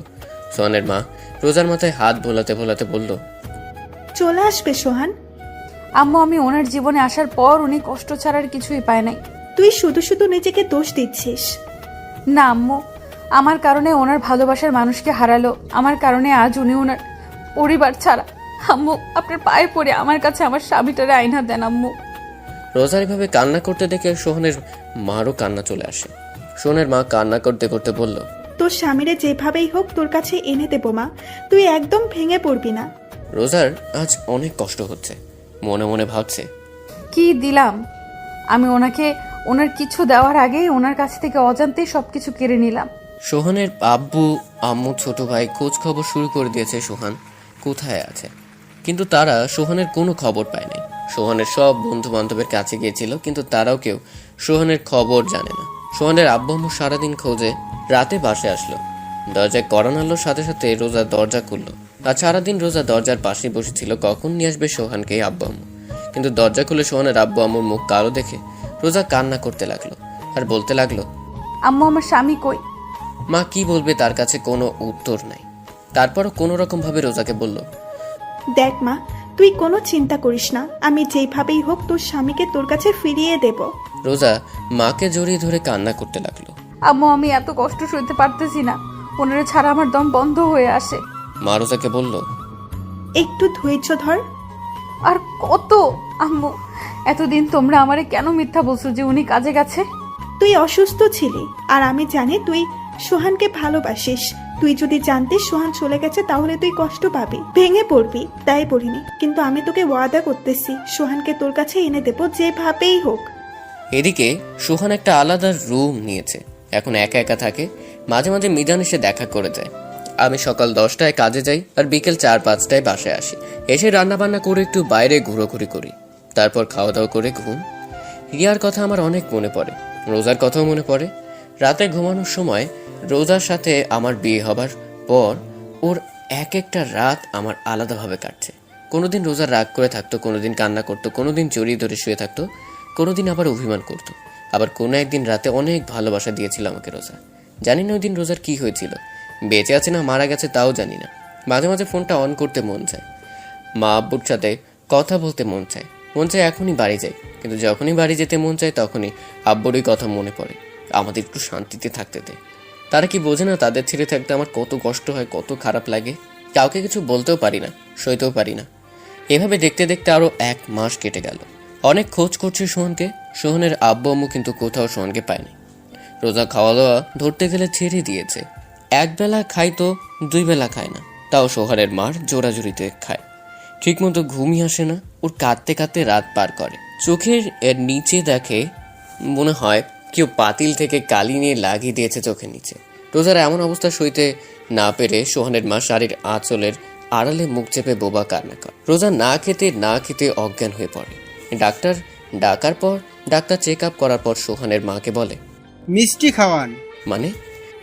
সোহানের মা রোজার মাথায় হাত ভোলাতে ভোলাতে বলল, চলে আসবে সোহান। আম্মু, আমি ওনার জীবনে আসার পর উনি কষ্ট ছাড়ার কিছুই পায় নাই। তুই শুধু শুধু নিজেকে দোষ দিচ্ছিস। না আম্মু, আমার কারণে ওনার ভালোবাসার মানুষকে হারালো, আমার কারণে আজ উনি ওনার পরিবার ছাড়া। আম্মু, আপনার পায়ে পড়ে আমার কাছে আমার স্বামীটারে আইনা দেন আম্মু। রোজার এভাবে কান্না করতে দেখে সোহানের মারও কান্না চলে আসে। সোহানের মা কান্না করতে করতে বলল, তোর স্বামীরে যেভাবেই হোক তোর কাছে এনে দেবো মা, তুই একদম ভেঙে পড়বি না। রোজার আজ অনেক কষ্ট হচ্ছে, মনে মনে ভাবছে, কি দিলাম আমি ওনাকে? ওনার কিছু দেওয়ার আগেই ওনার কাছ থেকে অজান্তেই সবকিছু কেড়ে নিলাম। সোহানের আব্বু, আম্মু, ছোট ভাই খোঁজ খবর শুরু করে দিয়েছে সোহান কোথায় আছে, কিন্তু তারা সোহানের কোনো খবর পায় নাই। সোহানের সব বন্ধু বান্ধবের কাছে গিয়েছিল, কিন্তু তারাও কেউ সোহানের খবর জানে না। সোহানের আব্বু আম্মু সারাদিন খোঁজে, রাতে বাসে আসলো, দরজায় কড়া নাড়লোর সাথে সাথে রোজা দরজা খুললো। আর সারাদিন রোজা দরজার পাশে বসেছিল কখন নিয়ে আসবে সোহানকে আব্বু আম্মু। কিন্তু দরজা খুলে সোহানের আব্বু আম্মুর মুখ কালো দেখে রোজা কান্না করতে লাগলো আর বলতে লাগলো, আম্মু, আমার স্বামী কই? মা কি বলবে, তার কাছে কোনো উত্তর নাই। তারপরও কোনো রকম ভাবে রোজাকে বলল, দেখ মা, তুই কোনো চিন্তা করিস না, আমি যেভাবেই হোক তোর স্বামীকে তোর কাছে ফিরিয়ে দেব। রোজা মাকে জড়িয়ে ধরে কান্না করতে লাগলো। আম্মু, আমি এত কষ্ট সইতে পারতেছি না, ওনারে ছাড়া আমার দম বন্ধ হয়ে আসে। মা রোজাকে বলল, একটু ধৈর্য ধর। আর কত আম্মু, এতদিন তোমরা আমারে কেন মিথ্যা বলছো যে উনি কাজে গেছে? তুই অসুস্থ ছিলি, আর আমি জানি তুই সোহানকে ভালোবাসিস। তুই যদি জানতিস সোহান চলে গেছে তাহলে তুই কষ্ট পাবি, ভেঙে পড়বি, তাই বলিনি। কিন্তু আমি তোকে ওয়াদা করতেছি সোহানকে তোর কাছে এনে দেবো যেভাবেই হোক। এদিকে সোহান একটা আলাদা রুম নিয়েছে, এখন একা একা থাকে। মাঝে মাঝে মিজান এসে দেখা করে যায়। আমি সকাল 10টায় কাজে যাই আর বিকেল 4-5টায় বাসায় আসি। এসে রান্না বান্না করে একটু বাইরে ঘোরাঘুরি করি, তারপর খাওয়া দাওয়া করে ঘুম। রিয়ার কথা আমার অনেক মনে পড়ে, রোজার কথাও মনে পড়ে। রাতে ঘুমানোর সময় রোজার সাথে আমার বিয়ে হবার পর ওর এক একটা রাত আমার আলাদাভাবে কাটছে। কোনোদিন রোজা রাগ করে থাকতো, কোনোদিন কান্না করতো, কোনোদিন জড়িয়ে ধরে শুয়ে থাকতো, কোনোদিন আবার অভিমান করতো। আবার কোনো একদিন রাতে অনেক ভালোবাসা দিয়েছিল আমাকে রোজা। জানি না ওই দিন রোজার কি হয়েছিল, বেঁচে আছে না মারা গেছে তাও জানি না। মাঝে মাঝে ফোনটা অন করতে মন চায়, মা আব্বুর সাথে কথা বলতে মন চায় এখনই বাড়ি যাই। কিন্তু যখনই বাড়ি যেতে মন চায় তখনই আব্বুরই কথা মনে পড়ে, আমাদের একটু শান্তিতে থাকতে দে। তারা কি বোঝে না তাদের ছেড়ে থাকতে আমার কত কষ্ট হয়, কত খারাপ লাগে। কাউকে কিছু বলতেও পারি না, সইতেও পারি না। এভাবে দেখতে দেখতে আরো 1 মাস কেটে গেল। অনেক খোঁজ করছে সোহানকে, সোহানের আব্বু আম্মু কিন্তু কোথাও সোহানকে পায়নি। রোজা খাওয়া দাওয়া ধরতে গেলে ছেড়ে দিয়েছে, 1 বেলা খায় তো 2 বেলা খায় না, তাও সোহানের মার জোরাজুরিতে খায়। ঠিক মতো ঘুমই আসে না, ওর কাঁদতে কাঁদতে রাত পার করে। চোখের এর নিচে দেখে মনে হয় কেউ পাতিল থেকে কালি নিয়ে লাগিয়ে দিয়েছে চোখের নিচে। রোজার এমন অবস্থা সইতে না পেরে সোহানের মা শাড়ির আঁচলের আড়ালে মুখ চেপে বোবা কান্না করে। রোজা না খেতে অজ্ঞান হয়ে পড়ে। ডাক্তার ডাকার পর ডাক্তার চেক আপ করার পর সোহানের মাকে বলে, মিষ্টি খাওয়ান।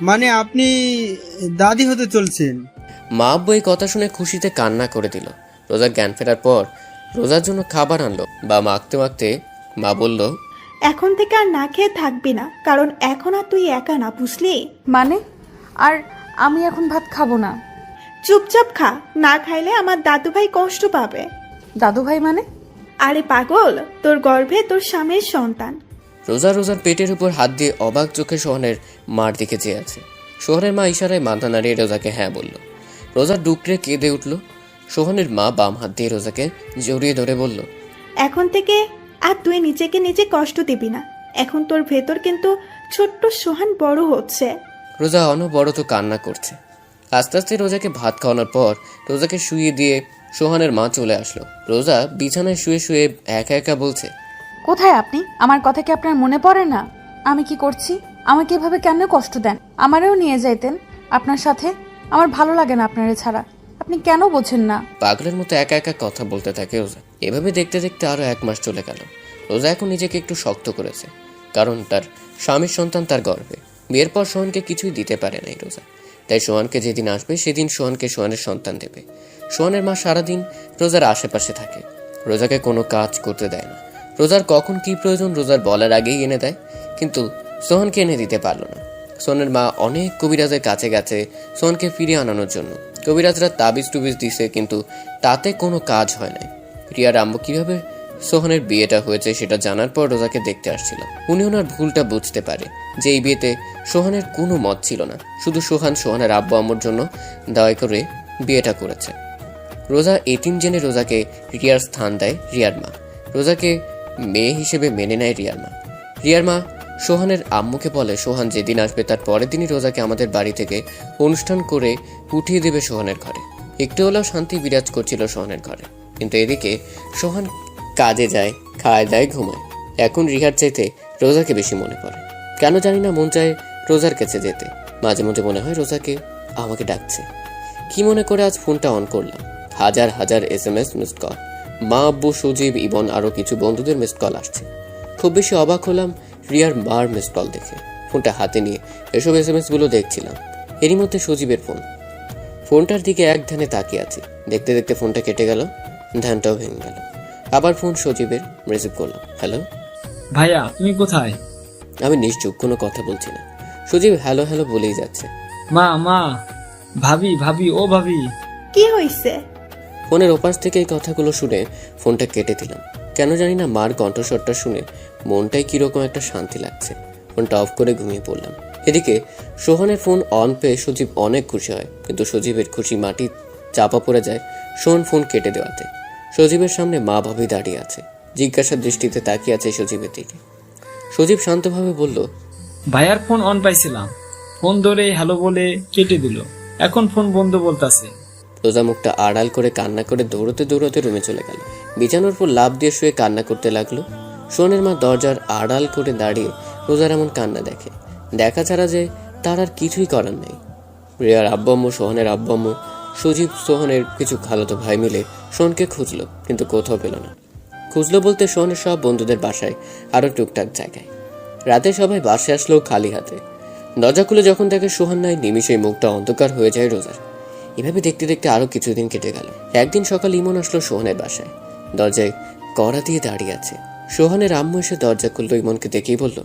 মানে আপনি দাদি হতে চলছেন। মা আব্বু এই কথা শুনে খুশিতে কান্না করে দিল। রোজার জ্ঞান ফেরার পর রোজার জন্য খাবার আনলো, বা মাখতে মাখতে মা বলল, এখন থেকে আর না খেয়ে থাকবি না, কারণ এখন আর তুই একা না, বুঝলি? মানে? আর আমি এখন ভাত খাবো না? চুপচাপ খা, না খাইলে আমার দাদু ভাই কষ্ট পাবে। দাদু ভাই মানে? আরে পাগল, তোর গর্ভে তোর স্বামীর সন্তান। রোজার পেটের উপর হাত দিয়ে অবাক চোখে সোহানের মার দিকে চেয়ে আছে। সোহানের মা ইশারায় মাথা নাড়িয়ে রোজাকে হ্যাঁ বলল। রোজা ডুকরে কেঁদে উঠল। সোহানের মা বাম হাত দিয়ে রোজাকে জড়িয়ে ধরে বলল, এখন থেকে আর তুই নিজেকে নিজে কষ্ট দিবি না, এখন তোর ভেতর কিন্তু ছোট্ট সোহান বড় হচ্ছে। রোজা অনবরত কান্না করছে। আস্তে আস্তে রোজাকে ভাত খাওয়ানোর পর রোজাকে শুইয়ে দিয়ে সোহানের মা চলে আসলো। রোজা বিছানায় শুয়ে শুয়ে একা একা বলছে, কোথায় আপনি? আমার কথা কি আপনার মনে পড়ে না? আমি কি করছি? আমাকে এভাবে কেন কষ্ট দেন? আমারেও নিয়ে যাইতেন আপনার সাথে। আমার ভালো লাগে না আপনারে ছাড়া। আপনি কেন বোঝেন না? পাগলের মতো একা একা কথা বলতে থাকে রোজা। এভাবে দেখতে দেখতে আরো 1 মাস চলে গেল। রোজা এখন নিজেকে একটু শক্ত করেছে, কারণ তার স্বামীর সন্তান তার গর্ভে। বিয়ের পর সোহানকে কিছুই দিতে পারে নাই রোজা, তাই সোহানকে যেদিন আসবে সেদিন সোহানকে সোহানের সন্তান দেবে। সোহানের মা সারাদিন রোজার আশেপাশে থাকে, রোজাকে কোনো কাজ করতে দেয় না। রোজার কখন কি প্রয়োজন রোজার বলার আগেই এনে দেয়, কিন্তু সোহানকে এনে দিতে পারলো না। সোহানের মা অনেক কবিরাজের কাছে গেছে সোহানকে ফিরিয়ে আনানোর জন্য। কবিরাজরা তাবিজ টুবিজ দিছে, কিন্তু তাতে কোনো কাজ হয় নাই। রিয়ার আম্মু কিভাবে সোহানের বিয়েটা হয়েছে সেটা জানার পর রোজাকে দেখতে আসছিল। উনি ওনার ভুলটা বুঝতে পারে যে এই বিয়েতে সোহানের কোনো মত ছিল না, শুধু সোহানের আব্বু আম্মুর জন্য দয়া করে বিয়েটা করেছে। রোজা এতিম জেনে রোজাকে রিয়ার স্থান দেয় রিয়ার মা। রোজাকে মেয়ে হিসেবে মেনে নেয় রিয়ার মা। রিয়ার মা সোহানের আম্মুকে বলে সোহান যেদিন আসবে তার পরের দিনই রোজাকে আমাদের বাড়ি থেকে অনুষ্ঠান করে উঠিয়ে দেবে সোহানের ঘরে। একটু হলেও শান্তি বিরাজ করছিল সোহানের ঘরে, কিন্তু এদিকে সোহান কাজে যায়, খায় দায়, ঘুমায়। এখন রিহার চাইতে রোজাকে বেশি মনে পড়ে। কেন জানি না মন চায় রোজার কাছে যেতে। মাঝে মাঝে মনে হয় রোজাকে আমাকে ডাকছে। কি মনে করে আজ ফোনটা অন করলাম, হাজার হাজার SMS মিসড কল, মা, আব্বু, সজীব, ইবন আরও কিছু বন্ধুদের মিসড কল আসছে। খুব বেশি অবাক হলাম রিয়ার মার মিসড কল দেখে। ফোনটা হাতে নিয়ে এসব SMS গুলো দেখছিলাম। এরই মধ্যে সজীবের ফোনটার দিকে এক ধ্যানে তাকিয়ে আছি। দেখতে দেখতে ফোনটা কেটে গেল, ধ্যানটাও ভেঙে গেল। আবার ফোন সজীবের, রিসিভ করলাম। হ্যালো ভাইয়া, তুমি কোথায়? আমি নিশ্চুপ, কোনো কথা বলছি না। সজীব হ্যালো হ্যালো বলেই যাচ্ছে। মা, মা, ভাবি, ভাবি, ও ভাবি। কি হয়েছে? ফোনের ওপাশ থেকে এই কথাগুলো শুনে ফোনটা কেটে দিলাম। কেন জানি না মার কণ্ঠস্বরটা শুনে মনটাই কিরকম একটা শান্তি লাগছে। ফোনটা অফ করে ঘুমিয়ে পড়লাম। এদিকে সোহানের ফোন অন পেয়ে সজীব অনেক খুশি হয়, কিন্তু সজীবের খুশি মাটি চাপা পড়ে যায় সোহান ফোন কেটে দেওয়াতে। সজীবের সামনে মা ভাবি দাঁড়িয়ে আছে, জিজ্ঞাসার দৃষ্টিতে তাকিয়ে আছে সজীবের দিকে। সজীব শান্তভাবে বলল, ভাইয়ার ফোন অন পাইছিলাম, ফোন ধরে হ্যালো বলে কেটে দিল, এখন ফোন বন্ধ বলতাছে। রোজা মুখটা আড়াল করে কান্না করে দৌড়তে দৌড়তে রুমে চলে গেল। বিছানার উপর লাফ দিয়ে শুয়ে কান্না করতে লাগলো। সোহানের মা দরজার আড়াল করে দাঁড়িয়ে রোজার এমন কান্না দেখে। দেখা ছাড়া যে তার আর কিছুই করার নেই। রিয়ার আব্বাম্মু, সোহানের আব্বাম্মু, সজীব, সোহানের কিছু খালাতো ভাই মিলে সোহানকে খুঁজলো, কিন্তু কোথাও পেল না। খুঁজলো বলতে সোহানের সব বন্ধুদের বাসায়, আরও টুকটাক জায়গায়। রাতে সবাই বাসায় আসলো খালি হাতে। দরজা খুলে যখন দেখে সোহান নাই, নিমিষেই মুখটা অন্ধকার হয়ে যায় রোজার। এভাবে দেখতে দেখতে আরো কিছুদিন কেটে গেল। একদিন সকাল ইমন আসলো সোহানের বাসায়, দরজায় কড়া দিয়ে দাঁড়িয়ে আছে। সোহানের আম্মু এসে দরজা খুললো, ইমনকে দেখেই বলল,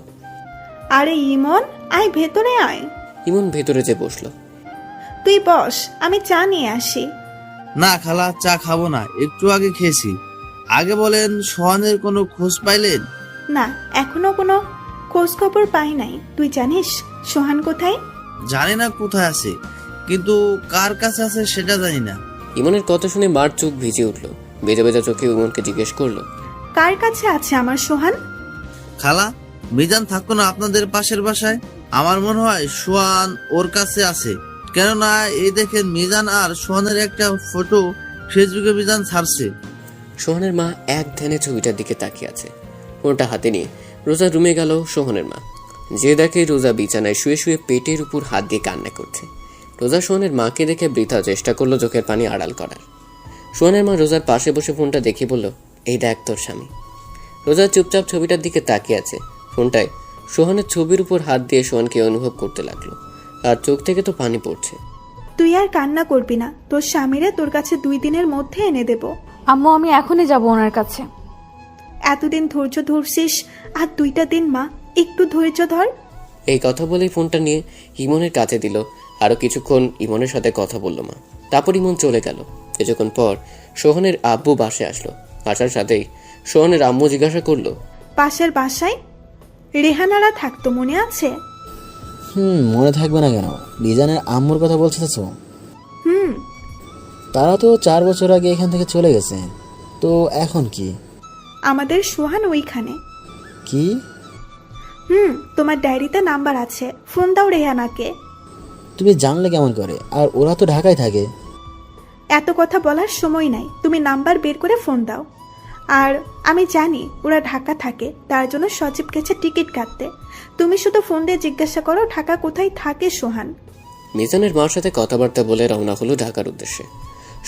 আরে ইমন, আয় ভেতরে আয়। ইমন ভেতরে যে বসলো। তুই বস, আমি চা নিয়ে আসি। না খালা, চা খাবো না, একটু আগে খেয়েছি। আগে বলেন, সোহানের কোনো খোঁজ পাইলেন? না, এখনো কোনো খোঁজ খবর পাই নাই। তুই জানিস সোহান কোথায়? জানি না কোথায় আছে, কিন্তু কার কাছে আছে সেটা জানি না। ইমনের কথা শুনে মার চোখ ভিজে উঠলো। বেজা বেজা চোখে ইমনকে জিজ্ঞেস করলো, কার কাছে আছে আমার সোহান? খালা, মিজান থাকতো না আপনাদের পাশের বাসায়? আমার মনে হয় সোহান ওর কাছে আছে। কেননা এই দেখেন, মিজান আর সোহানের একটা ফটো ফেসবুকে মিজান ছাড়ছে। সোহানের মা এক ধ্যানে ছবিটার দিকে তাকিয়ে আছে। ফোনটা হাতে নিয়ে রোজা রুমে গেল সোহানের মা। যে দেখে রোজা বিছানায় শুয়ে শুয়ে পেটের উপর হাত দিয়ে কান্না করছে। রোজা সোহানের মাকে দেখে বৃথা চেষ্টা করলো চোখের পানি আড়াল করার। সোহানের মা রোজার পাশে বসে ফোনটা দেখে বলল, এই দেখ তোর স্বামী। রোজা চুপচাপ ছবিটার দিকে তাকিয়ে আছে। ফোনটায় সোহানের ছবির উপর হাত দিয়ে সোহানকে অনুভব করতে লাগলো, আর চোখ থেকে তো পানি পড়ছে। তুই আর কান্না করবি না, তোর স্বামীরা তোর কাছে 2 দিনের মধ্যে এনে দেব। আম্মু, আমি এখনই যাব ওনার কাছে। এতদিন ধৈর্য ধরছিস, আর 2টা দিন মা, একটু ধৈর্য ধর। এই কথা বলেই ফোনটা নিয়ে ইমনের কাছে দিল। আরো কিছুক্ষণ ইমনের সাথে কথা বলল মা। তারপর ইমন চলে গেল। কিছুক্ষণ পর সোহানের আব্বু বাসায় আসলো। আসার সাথেই সোহানের আম্মু জিজ্ঞাসা করলো, পাশের বাসায় রেহানারা থাকতো, মনে আছে? মনে থাকবে না কেন? লিজানের আম্মুর কথা বলছো তো? হুম। তারা তো 4 বছর আগে এখান থেকে চলে গেছে, তো এখন কি? আমাদের সোহান ওইখানে। কি? তোমার ডায়েরিতে নাম্বার আছে, ফোন দাও রেহানাকে। তুমি জানলে কেমন করে? আর ওরা তো ঢাকায় থাকে। এত কথা বলার সময় নাই, তুমি নাম্বার বের করে ফোন দাও। আর আমি জানি ওরা ঢাকা থাকে, তার জন্য সজীব গেছে টিকিট কাটতে। তুমি শুধু ফোন দিয়ে জিজ্ঞাসা করো ঢাকা কোথায় থাকে সোহান। মিজানের মার সাথে কথাবার্তা বলে রওনা হলো ঢাকার উদ্দেশ্যে।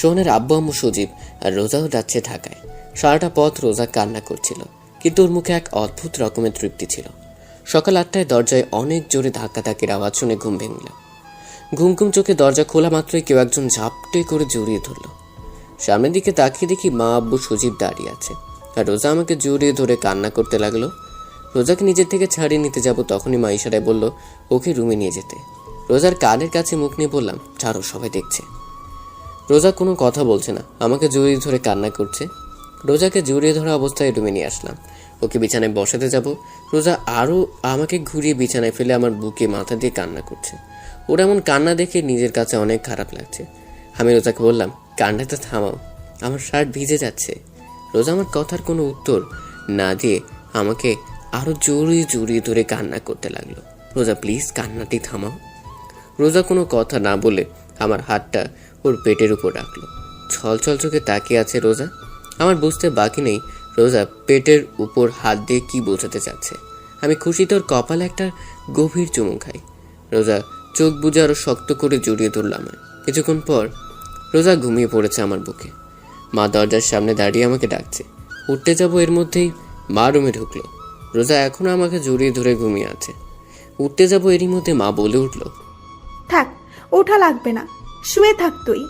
সোহানের আব্বু আম্মু সজীব আর রোজাও যাচ্ছে ঢাকায়। সারাটা পথ রোজা কান্না করছিল, কিন্তু ওর মুখে এক অদ্ভুত রকমের তৃপ্তি ছিল। সকাল 8টায় দরজায় অনেক জোরে ধাক্কাধাক্কির আওয়াজ শুনে ঘুম ভেঙল। ঘুম চোখে দরজা খোলা মাত্রই কেউ একজন ঝাপটে করে জড়িয়ে ধরল। সামনের দিকে তাকিয়ে দেখি মা আব্বু সজীব দাঁড়িয়ে আছে, আর রোজা আমাকে জড়িয়ে ধরে কান্না করতে লাগলো। রোজাকে নিজের থেকে ছাড়িয়ে নিতে যাব, তখনই মা ইশারায় বলল ওকে রুমে নিয়ে যেতে। রোজার কানের কাছে মুখ নিয়ে বললাম, ছাড়ো, সবাই দেখছে। রোজা কোনো কথা বলছে না, আমাকে জড়িয়ে ধরে কান্না করছে। রোজাকে জড়িয়ে ধরা অবস্থায় রুমে নিয়ে আসলাম। ওকে বিছানায় বসাতে যাব, রোজা আরও আমাকে ঘুরিয়ে বিছানায় ফেলে আমার বুকে মাথা দিয়ে কান্না করছে। ওর এমন কান্না দেখে নিজের কাছে অনেক খারাপ লাগছে। আমি রোজাকে বললাম, কান্নাটা থামাও, আমার শার্ট ভিজে যাচ্ছে। রোজা আমার কথার কোনো উত্তর না দিয়ে আমাকে আরও জড়িয়ে ধরে কান্না করতে লাগলো। রোজা প্লিজ কান্নাটি থামাও। রোজা কোনো কথা না বলে আমার হাতটা ওর পেটের উপর রাখলো। ছলছল চোখে তাকিয়ে আছে রোজা। আমার বুঝতে বাকি নেই রোজা পেটের উপর হাত দিয়ে কি বোঝাতে চাচ্ছে। আমি খুশিতে ওর কপালে একটা গভীর চুমু খাই। রোজা চোখ বুজে আরও শক্ত করে জড়িয়ে ধরল আমায়। কিছুক্ষণ পর রোজা ঘুমিয়ে পড়েছে আমার বুকে। মা দরজার সামনে দাঁড়িয়ে আমাকে ডাকছে। উঠতে যাব, এর মধ্যেই মা রুমে ঢুকলো। রোজা এখনও আমাকে জড়িয়ে ধরে ঘুমিয়ে আছে। উঠতে যাব, এরই মধ্যে মা বলে উঠল, থাক, ওঠা লাগবে না, শুয়ে থাক তুই।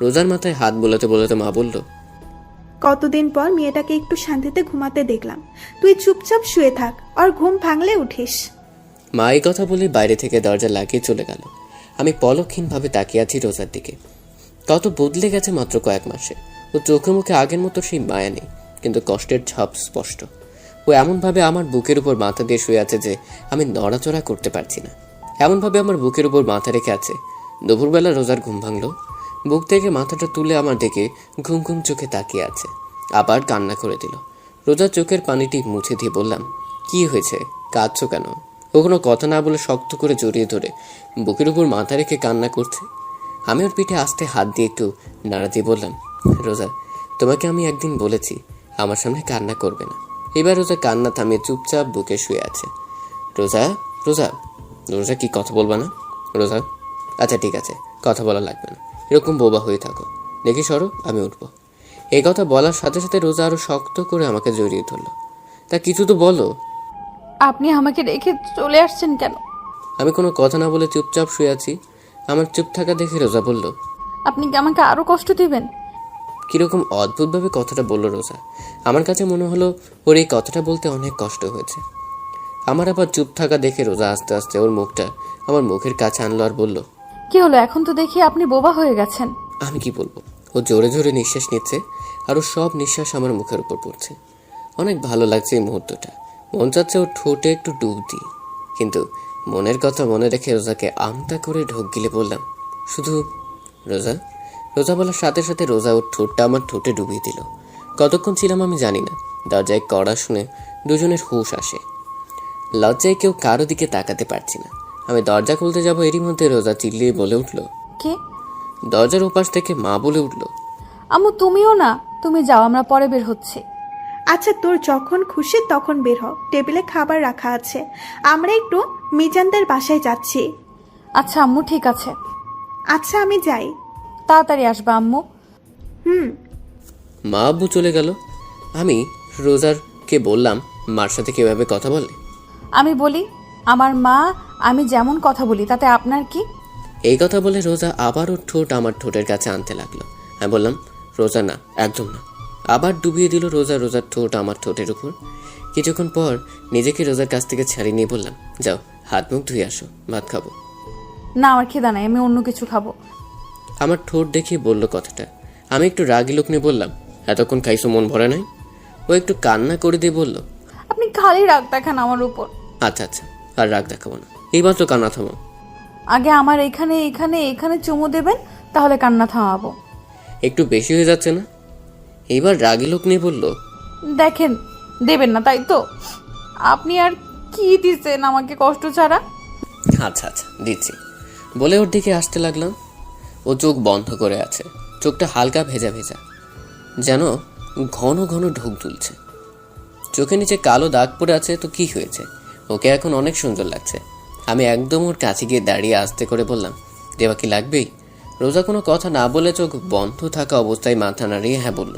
রোজার মাথায় হাত বোলাতে মা বলল, কতদিন পর মেয়েটাকে একটু শান্তিতে ঘুমাতে দেখলাম, তুই চুপচাপ শুয়ে থাক, আর ঘুম ভাঙলে উঠিস। মা এই কথা বলে বাইরে থেকে দরজা লাগিয়ে চলে গেল। আমি পলকহীনভাবে তাকিয়ে আছি রোজার দিকে। কত বদলে গেছে মাত্র কয়েক মাসে। ও চোখে মুখে আগের মতো সেই মায়া নেই, কিন্তু কষ্টের ছাপ স্পষ্ট। ও এমনভাবে আমার বুকের উপর মাথা দিয়ে শুয়ে আছে যে আমি নড়াচড়া করতে পারছি না। এমনভাবে আমার বুকের উপর মাথা রেখে আছে। দুপুরবেলা রোজার ঘুম ভাঙলো। বুক থেকে মাথাটা তুলে আমার দিকে ঘুম চোখে তাকিয়ে আছে। আবার কান্না করে দিল। রোজার চোখের পানিটি মুছে দিয়ে বললাম, কি হয়েছে, কাঁদছো কেন? ও কোনো কথা না বলে শক্ত করে জড়িয়ে ধরে বুকের উপর মাথা রেখে কান্না করছে। আমি ওর পিঠে আস্তে হাত দিয়ে একটু নাড়া দিয়ে বললাম, রোজা, তোমাকে আমি একদিন বলেছি আমার সামনে কান্না করবে না। এবার রোজা কান্না থামিয়ে চুপচাপ বুকে শুয়ে আছে। রোজা রোজা রোজা কি কথা বলবা না? রোজা, আচ্ছা ঠিক আছে, কথা বলা লাগবে না, এরকম বোবা হয়ে থাকো, দেখি সরো, আমি উঠবো। এই কথা বলার সাথে সাথে রোজা আরো শক্ত করে আমাকে জড়িয়ে ধরলো। তা কিছু তো বলো। আপনি আমাকে রেখে চলে আসছেন কেন? আমি কোনো কথা না বলে চুপচাপ শুয়ে আছি। আমার চুপ থাকা দেখে রোজা বলল, আপনি কি আমাকে আরো কষ্ট দিবেন? কিরকম অদ্ভুতভাবে কথাটা বলল রোজা। আমার কাছে মনে হলো ওর এই কথাটা বলতে অনেক কষ্ট হয়েছে। আমার আবার চুপ থাকা দেখে রোজা আস্তে আস্তে ওর মুখটা আমার মুখের কাছে আনলো আর বলল, কি হলো, এখন তো দেখি আপনি বোবা হয়ে গেছেন। আমি কি বলবো? ও জোরে জোরে নিঃশ্বাস নিচ্ছে, আর ওর সব নিঃশ্বাস আমার মুখের উপর পড়ছে। অনেক ভালো লাগছে এই মুহূর্তটা। মন চাচ্ছে ওর ঠোঁটে একটু ডুব দিই, কিন্তু মনের কথা মনে রেখে রোজাকে আমতা করে ঢোক গিলে বললাম, শুধু রোজা। রোজা বলার সাথে সাথে রোজা ওর ঠোঁটটা আমার ঠোঁটে ডুবিয়ে দিল। কতক্ষণ ছিলাম আমি জানি না। দরজায় কড়া শুনে দুজনের হুঁশ আসে। লজ্জায় কেউ কারো দিকে তাকাতে পারছি না। আমি দরজা খুলতে যাব, এরই মধ্যে রোজা চিল্লিয়ে বলে উঠল। কে? দরজার ওপাশ থেকে মা বলে উঠল, আম্মু তুমিও না, তুমি যাও, আমরা পরে বের হচ্ছি। আচ্ছা, তোর যখন খুশি তখন বের হ, টেবিলে খাবার রাখা আছে, আমরা একটু মিজানদের বাসায় যাচ্ছি। আচ্ছা আম্মু, ঠিক আছে। আচ্ছা, আমি যাই। তাড়াতাড়ি আসবা আম্মু। মা আব্বু চলে গেল। আমি রোজারকে বললাম, মার সাথে কিভাবে কথা বলে? আমি বলি, আমার মা, আমি যেমন কথা বলি তাতে আপনার কি? এই কথা বলে রোজা আবার ওর ঠোঁট আমার ঠোঁটের কাছে আনতে লাগলো। আমি বললাম, রোজা না, একদম না। আবার ডুবিয়ে দিল রোজা রোজার ঠোঁট আমার ঠোঁটের উপর। কিছুক্ষণ পর নিজেকে রোজার কাছ থেকে ছাড়িয়ে নিয়ে বললাম, যাও হাত মুখ ধুয়ে আসো, ভাত খাবো। না, আমার খিদা নাই, আমি অন্য কিছু খাবো। আমার ঠোঁট দেখিয়ে বললো কথাটা। আমি একটু রাগি লোক নিয়ে বললাম, এতক্ষণ খাইছো, মন ভরে নাই? ও একটু কান্না করে দিয়ে বলল, আপনি খালি রাগ দেখান আমার উপর। আচ্ছা আচ্ছা, আর রাগ দেখাবো না, এইবার তো কান্না থামো। আগে আমার এখানে এখানে এখানে চুমু দেবেন, তাহলে কান্না থামাবো। একটু বেশি হয়ে যাচ্ছে না? এইবার রাগি লোক নিয়ে বলল, দেখেন, দেবেন না তাই তো? আপনি আর কি দিচ্ছেন আমাকে কষ্ট ছাড়া? আচ্ছা আচ্ছা দিচ্ছি বলে ওর দিকে আসতে লাগলাম। ও চোখ বন্ধ করে আছে, চোখটা হালকা ভেজা ভেজা, যেন ঘন ঘন ঢোক তুলছে। চোখে নিচে কালো দাগ পড়ে আছে, তো কি হয়েছে? ওকে এখন অনেক সুন্দর লাগছে। আমি একদম ওর কাছে গিয়ে দাঁড়িয়ে আস্তে করে বললাম, দেবা কি লাগবেই? রোজা কোনো কথা না বলে চোখ বন্ধ থাকা অবস্থায় মাথা নাড়িয়ে হ্যাঁ বলল।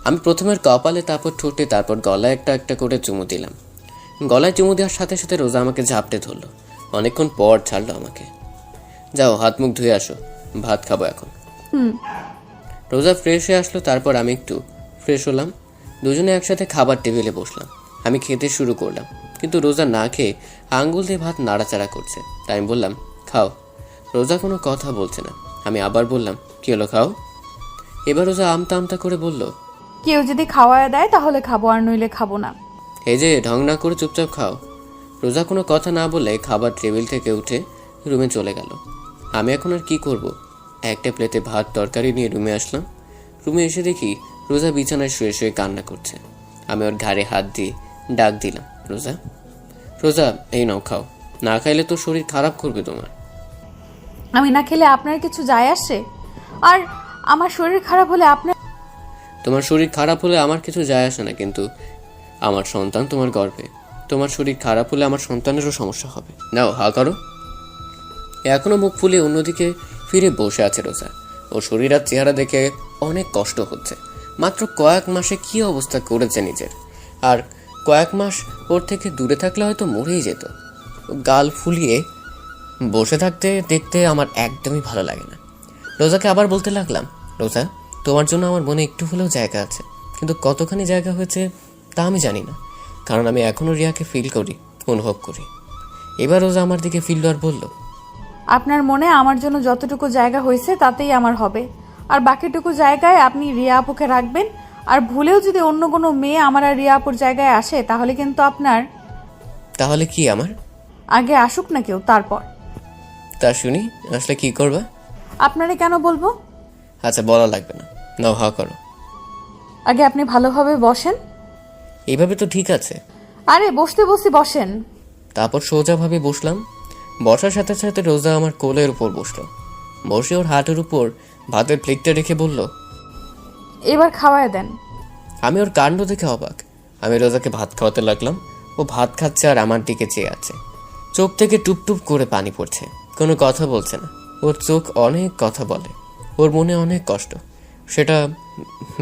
আমি প্রথমের কপালে, তারপর ঠোঁটে, তারপর গলায় একটা একটা করে চুমু দিলাম। গলায় চুমু দেওয়ার সাথে সাথে রোজা আমাকে ঝাপটে ধরলো। অনেকক্ষণ পর ছাড়লো আমাকে। যাও হাত মুখ ধুয়ে আসো, ভাত খাবো এখন। রোজা ফ্রেশ হয়ে আসলো, তারপর আমি একটু ফ্রেশ হলাম। দুজনে একসাথে খাবার টেবিলে বসলাম। আমি খেতে শুরু করলাম, কিন্তু রোজা না খেয়ে আঙ্গুল দিয়ে ভাত নাড়াচাড়া করছে। তাই আমি বললাম, খাও। রোজা কোনো কথা বলছে না। আমি আবার বললাম, কি হলো, খাও। এবার রোজা আমতা আমতা করে বলল, কেউ যদি খাওয়ায় দেয় তাহলে খাবো, আর নইলে খাবো না। এই যে ঢং না করে চুপচাপ খাও। রোজা কোনো কথা না বলে খাবার টেবিল থেকে উঠে রুমে চলে গেল। আমি এখন আর কি করব? একটা প্লেটে ভাত তরকারি নিয়ে রুমে আসলাম। রুমে এসে দেখি রোজা বিছানায় শুয়ে শুয়ে কান্না করছে। আমি ওর ঘাড়ে হাত দিয়ে ডাক দিলাম, রোজা, রোজা, এই নাও খাও। না খাইলে তো শরীর খারাপ করবে তোমার। আমি না খেলে আপনার কিছু যায় আসে? আর আমার শরীর খারাপ হলে আপনার? তোমার শরীর খারাপ হলে আমার কিছু যায় আসে না, কিন্তু আমার সন্তান তোমার গর্ভে। তোমার শরীর খারাপ হলে আমার সন্তানেরও সমস্যা হবে। নাও হা করো। এখনো মুখ ফুলে অন্যদিকে ফিরে বসে আছে রোজা। ওর শরীর আর চেহারা দেখে অনেক কষ্ট হচ্ছে। মাত্র কয়েক মাসে কি অবস্থা করেছে নিজের। আর কয়েক মাস ওর থেকে দূরে থাকলে হয়তো মরেই যেত। গাল ফুলিয়ে বসে থাকতে দেখতে আমার একদমই ভালো লাগে না। রোজাকে আবার বলতে লাগলাম, রোজা, তোমার জন্য আমার মনে একটু হলেও জায়গা আছে, কিন্তু কতখানি জায়গা হয়েছে তা আমি জানি না, কারণ আমি এখনও রিয়াকে ফিল করি, অনুভব করি। এবার রোজা আমার দিকে ফিরল আর বলল, আপনার মনে আমার জন্য যতটুকু জায়গা হয়েছে তাতেই আমার হবে, আর বাকিটুকু জায়গায় আপনি রিয়া আপুকে রাখবেন। আর ভুলেও যদি অন্য কোনো মেয়ে আমার আর রিয়া আপুর জায়গায় আসে তাহলে কিন্তু আপনার। তাহলে কি আমার? আগে আসুক না কেউ, তারপর। তা শুনি, আসলে কি করবা? আপনারে কেন বলবো? আচ্ছা বলা লাগবে না, নাও হা করো। আগে আপনি ভালোভাবে বসেন। এইভাবে তো ঠিক আছে। আরে বসতে বসতে বসেন। তারপর সোজাভাবে বসলাম। বসার সাথে সাথে রোজা আমার কোলের উপর বসলো। বসে ওর হাতের উপর ভাতের প্লেটটা রেখে বলল, এবার খাওয়ায় দেন। আমি ওর কাণ্ড দেখে অবাক। আমি রোজাকে ভাত খাওয়াতে লাগলাম। ও ভাত খাচ্ছে আর আমার দিকে চেয়ে আছে। চোখ থেকে টুপটুপ করে পানি পড়ছে, কোনো কথা বলছে না। ওর চোখ অনেক কথা বলে, ওর মনে অনেক কষ্ট, সেটা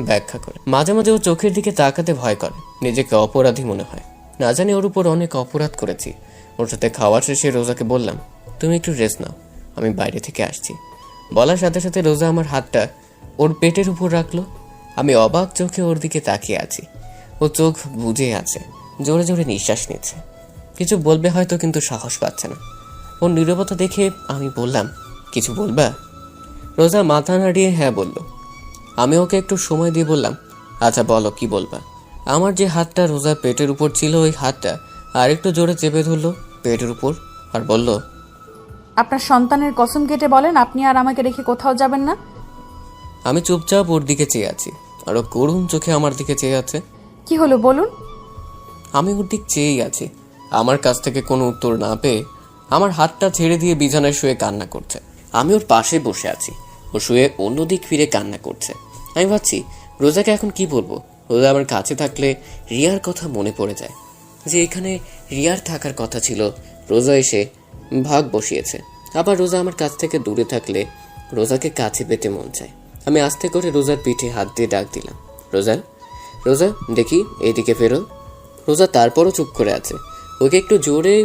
ব্যাখ্যা করে। মাঝে মাঝে ও চোখের দিকে তাকাতে ভয় করে, নিজেকে অপরাধী মনে হয়। না জানি ওর উপর অনেক অপরাধ করেছি। ওর সাথে খাওয়া শেষে রোজাকে বললাম, তুমি একটু রেস্ট নাও, আমি বাইরে থেকে আসছি। বলার সাথে সাথে রোজা আমার হাতটা ওর পেটের উপর রাখলো। আমি অবাক চোখে ওর দিকে তাকিয়ে আছি। ও চোখ বুজে আছে, জোরে জোরে নিঃশ্বাস নিচ্ছে। কিছু বলবে হয়তো, কিন্তু সাহস পাচ্ছে না। ওর নীরবতা দেখে আমি বললাম, কিছু বলবা? রোজা মাথা নাড়িয়ে হ্যাঁ বলল। আমি ওকে একটু সময় দিয়ে বললাম, আচ্ছা বলো কি বলবা। আমার যে হাতটা রোজার পেটের উপর ছিল, ওই হাতটা আর একটু জোরে চেপে ধরলো পেটের উপর আর বলল, আপনার সন্তানের কসম কেটে বলেন আপনি আর আমাকে রেখে কোথাও যাবেন না। আমি চুপচাপ ওর দিকে চেয়ে আছি, আর ও করুণ চোখে আমার দিকে চেয়ে আছে। কি হলো বলুন? আমি ওর দিক চেয়েই আছি। আমার কাছ থেকে কোনো উত্তর না পেয়ে আমার হাতটা ছেড়ে দিয়ে বিছানায় শুয়ে কান্না করছে। আমি ওর পাশে বসে আছি, ও শুয়ে অন্যদিক ফিরে কান্না করছে। আমি ভাবছি রোজাকে এখন কি বলবো। রোজা আমার কাছে থাকলে রিয়ার কথা মনে পড়ে যায়, যে এখানে রিয়ার থাকার কথা ছিল। রোজা এসে ভাগ বসিয়েছে। আবার রোজা আমার কাছ থেকে দূরে থাকলে রোজাকে কাছে পেতে মন চায়। আমি আস্তে করে রোজার পিঠে হাত দিয়ে ডাক দিলাম, রোজা, রোজা দেখি এইদিকে ফেরো। রোজা তারপরও চুপ করে আছে। ওকে একটু জোরে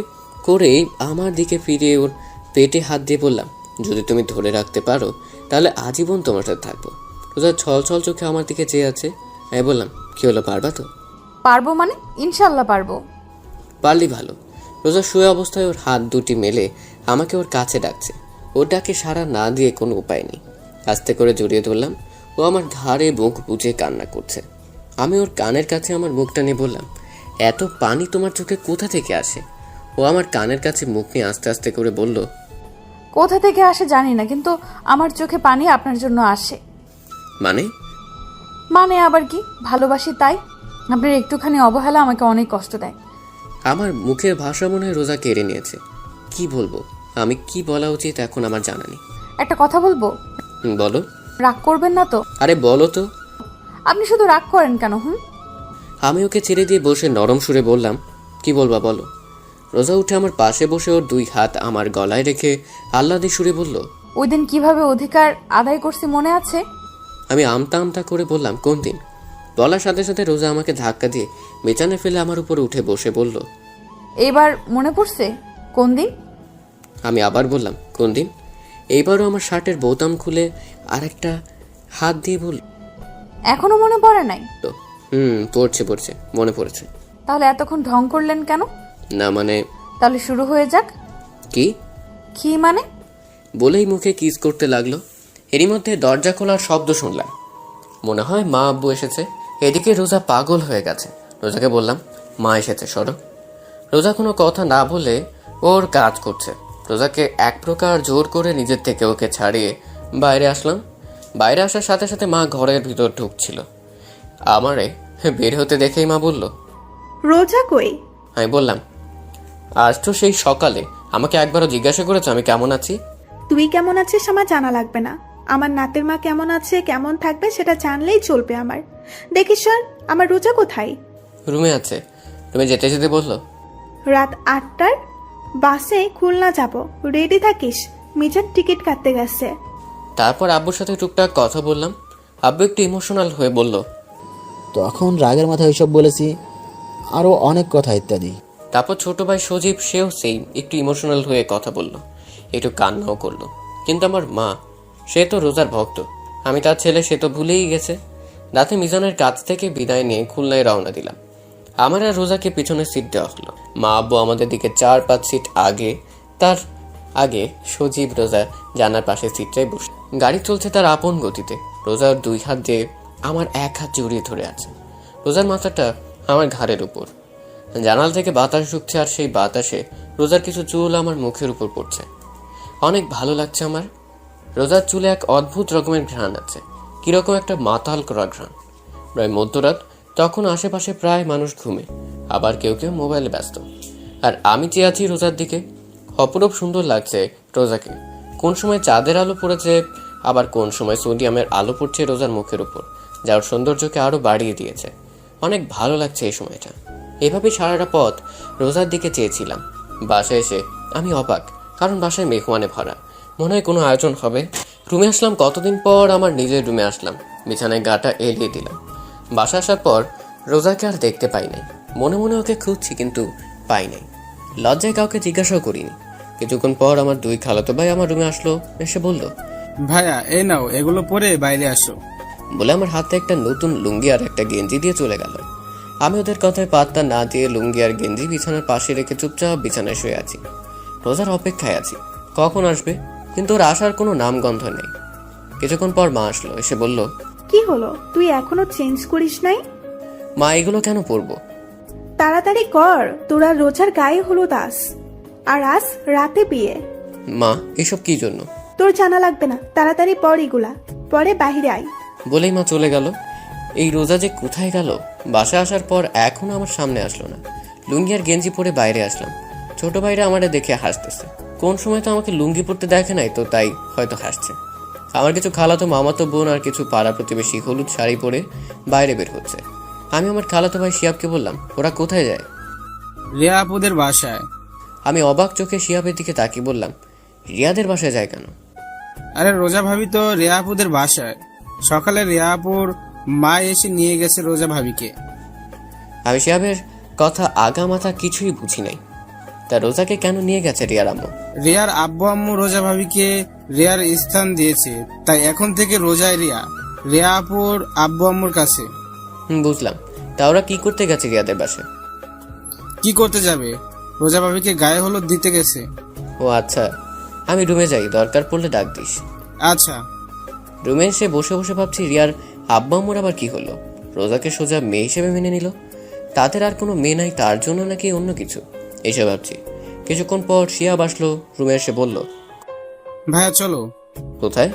করে আমার দিকে ফিরিয়ে ওর পেটে হাত দিয়ে বললাম, যদি তুমি ধরে রাখতে পারো তাহলে আজীবন তোমার সাথে থাকবো। রোজা ছল ছল চোখে আমার দিকে চেয়ে আছে। আমি বললাম, কি হলো, পারবা তো? পারবো মানে? ইনশাল্লাহ পারবো। পারলি ভালো। রোজা শুয়ে অবস্থায় ওর হাত দুটি মেলে আমাকে ওর কাছে ডাকছে। ওর ডাকে সাড়া না দিয়ে কোনো উপায় নেই। আস্তে করে জড়িয়ে ধরলাম। ও আমার ঘাড়ে মুখ বুজে কান্না করছে। আমি ওর কানের কাছে আমার মুখটা নিয়ে বললাম, এত পানি তোমার চোখে কোথা থেকে আসে? ও আমার কানের কাছে মুখ নিয়ে আস্তে আস্তে করে বলল, কোথা থেকে আসে জানি না, কিন্তু আমার চোখে পানি আপনার জন্য আসে। মানে? মানে আবার কি, ভালোবাসি তাই। আপনার একটুখানি অবহেলা আমাকে অনেক কষ্ট দেয়। আমার মুখের ভাষা মনে হয় রোজা কেড়ে নিয়েছে। কি বলবো, আমি কি বলা উচিত এখন আমার জানা নেই। একটা কথা বলবো? বলো। রাগ করবেন না তো? আরে বলো তো। আপনি শুধু রাগ করেন কেন? আমি ওকে ছেড়ে দিয়ে বসে নরম সুরে বললাম, কি বলবা বলো। রোজা উঠে আমার পাশে বসে ওর 2 হাত আমার গলায় রেখে আহ্লাদে সুরে বলল, ওই দিন কিভাবে অধিকার আদায় করছি মনে আছে? আমি আমতা আমতা করে বললাম, কোন দিন? বলার সাথে সাথে রোজা আমাকে ধাক্কা দিয়ে বিছানায় ফেলে আমার উপর উঠে বসে বলল, এবার মনে পড়ছে কোন দিন? আমি আবার বললাম, কোন দিন? এইবারও আমার শার্টের বোতাম খুলে আরেকটা হাত দিয়ে বলল, এখনো মনে পড়ে নাই? পড়ছে মনে পড়েছে। তাহলে এতক্ষণ ঢং করলেন কেন? না মানে। তাহলে শুরু হয়ে যাক। কি? কি মানে? বলেই মুখে কিস করতে লাগলো। এরই মধ্যে দরজা খোলার শব্দ শুনলাম, মনে হয় মা আব্বু এসেছে। এদিকে রোজা পাগল হয়ে গেছে। রোজাকে বললাম, মা এসেছে, সরো। রোজা কোনো কথা না বলে ওর কাজ করছে। রোজাকে এক প্রকার জোর করে নিজের থেকে ওকে ছাড়িয়ে বাইরে আসলাম। বাইরে আসার সাথে সাথে মা ঘরের ভিতর ঢুকছিল। আমারে বের হতে দেখেই মা বলল, রোজা কই? আমি বললাম, আজ তো সেই সকালে আমাকে একবারও জিজ্ঞাসা করেছো আমি কেমন আছি। তুই কেমন আছিস আমার জানা লাগবে না। আমার নাতের মা কেমন আছে কেমন থাকবে সেটা জানলেই চলবে আমার। দেখিস স্যার, আমার রোজা কোথায়? রুমে আছে। রুমে যেতে যেতে বললো, রাত 8টার বাসে খুলনা যাব, রেডি থাকিস, মিজান টিকিট কাটতে গেছে। তারপর আব্বুর সাথে টুকটাক কথা বললাম। আব্বু একটু ইমোশনাল হয়ে বলল, তখন রাগের মাথায় ওইসব বলেছি, আরও অনেক কথা ইত্যাদি। তারপর ছোট ভাই সজীব, সেও সেই একটু ইমোশনাল হয়ে কথা বলল, একটু কান্নাও করলো। কিন্তু আমার মা, সে তো রোজার ভক্ত, আমি তার ছেলে, সে তো ভুলেই গেছে। রাতে মিজানের কাছ থেকে বিদায় নিয়ে খুলনায় রওনা দিলাম। আমার আর রোজাকে পিছনের সিট দেওয়া হলো। মা আব্বু আমাদের দিকে 4-5 সিট আগে। তার আগে সজীব রোজা জানার পাশে সিটটাই বসে। গাড়ি চলছে তার আপন গতিতে। রোজার 2 হাত দিয়ে আমার 1 হাত জড়িয়ে ধরে আছে। রোজার মাথাটা আমার ঘাড়ের উপর। জানাল থেকে বাতাস ঢুকছে, আর সেই বাতাসে রোজার কিছু চুল আমার মুখের উপর পড়ছে। অনেক ভালো লাগছে আমার। রোজার চুলে এক অদ্ভুত রকমের ঘ্রাণ আছে, কিরকম একটা মাতাল করা ঘ্রাণ। প্রায় মধ্যরাত, তখন আশেপাশে প্রায় মানুষ ঘুমে, আবার কেউ কেউ মোবাইলে ব্যস্ত। আর আমি চেয়ে আছি রোজার দিকে। অপরূপ সুন্দর লাগছে রোজাকে। কোন সময় চাঁদের আলো পড়েছে, আবার কোন সময় সোডিয়ামের আলো পড়ছে রোজার মুখের উপর, যার সৌন্দর্যকে আরো বাড়িয়ে দিয়েছে। অনেক ভালো লাগছে এই সময়টা। এভাবেই সারাটা পথ রোজার দিকে চেয়েছিলাম। বাসায় এসে আমি অবাক, কারণ বাসায় মেহমানে ভরা। মনে হয় কোনো আয়োজন হবে। রুমে আসলাম, কতদিন পর আমার নিজের রুমে আসলাম। বিছানায় গাটা এলিয়ে দিলাম। বাসা আসার পর রোজাকে আর দেখতে পাই নাই। মনে মনে ওকে খুঁজছি, কিন্তু পাই নাই। লজ্জায় কাউকে জিজ্ঞাসাও করিনি। কিছুক্ষণ পর আমার 2 খালাতো ভাই আমার রুমে আসলো। এসে বলল, ভাইয়া এই নাও, এগুলো পরে বাইরে আসো। বলে আমার হাতে একটা নতুন লুঙ্গি আর একটা গেঞ্জি দিয়ে চলে গেল। আমি ওদের কথায় পাত্তা না দিয়ে লুঙ্গি আর গেঞ্জি বিছানার পাশে রেখে চুপচাপ বিছানায় শুয়ে আছি। রোজার অপেক্ষায় আছি, কখন আসবে, কিন্তু ওর আসার কোনো নামগন্ধ নেই। কিছুক্ষণ পর মা আসলো। এসে বলল, কি হলো, তুই এখনো চেঞ্জ করিস নাই? মা এগুলো কেন পরবো? তাড়াতাড়ি কর, তোরা রোজার গায়ে হলুদ আস, আর আজ রাতে বিয়ে। মা এসব কি জন্য? তোর জানা লাগবে না, তাড়াতাড়ি পর এগুলা, পরে বাহিরে আয়। বলেই মা চলে গেল। এই রোজা যে কোথায় গেল? বাসা আসার পর এখনো আমার সামনে আসলো না। লুঙ্গি আর গেঞ্জি পরে বাইরে আসলাম। ছোট ভাইরা আমারে দেখে হাসতেছে। কোন সময় তো আমাকে লুঙ্গি পরতে দেখে নাই, তো তাই হয়তো হাসছে। আমার কিছু খালাতো মামাতো বোন আর কিছু পাড়া প্রতিবেশী হলুদ শাড়ি পরে বাইরে বের হচ্ছে। আমি আমার খালাতো ভাই শিয়াবকে বললাম, ওরা কোথায় যায়? রিয়া আপুদের বাসায়। আমি অবাক চোখে শিয়াবের দিকে তাকিয়ে বললাম, রিয়াদের বাসায় যায় কেন? আরে রোজা ভাবি তো রিয়া আপুদের বাসায়। সকালে রিয়া আপুর মা এসে নিয়ে গেছে রোজা ভাবিকে। আমি শিয়াবের কথা আগা মাথা কিছুই বুঝি নাই। তা রোজাকে কেন নিয়ে গেছে রিয়ার আম্মু? রিয়ার আব্বু আম্মু রোজা ভাবিকে রিয়ার স্থান দিয়েছে, তাই এখন থেকে রোজায় রিয়া রিয়া আপুর আব্বু আম্মুর কাছে। বুঝলাম। তা ওরা কি করতে গেছে রিয়াদের বাসায়? কি করতে যাবে, রোজা ভাবিকে গায়ে হলুদ দিতে গেছে। ও আচ্ছা, আমি রুমে যাই, দরকার পড়লে ডাক দিস। আচ্ছা। রুমে এসে বসে বসে ভাবছি, রিয়ার আব্বা আম্মুর আবার কি হলো? রোজাকে সোজা মেয়ে হিসেবে মেনে নিল। তাদের আর কোনো মেয়ে নাই তার জন্য, নাকি অন্য কিছু, এইসব ভাবছি। কিছুক্ষণ পর শিয়াব আসলো। রুমে এসে বলল, ভাইয়া চলো। কোথায়?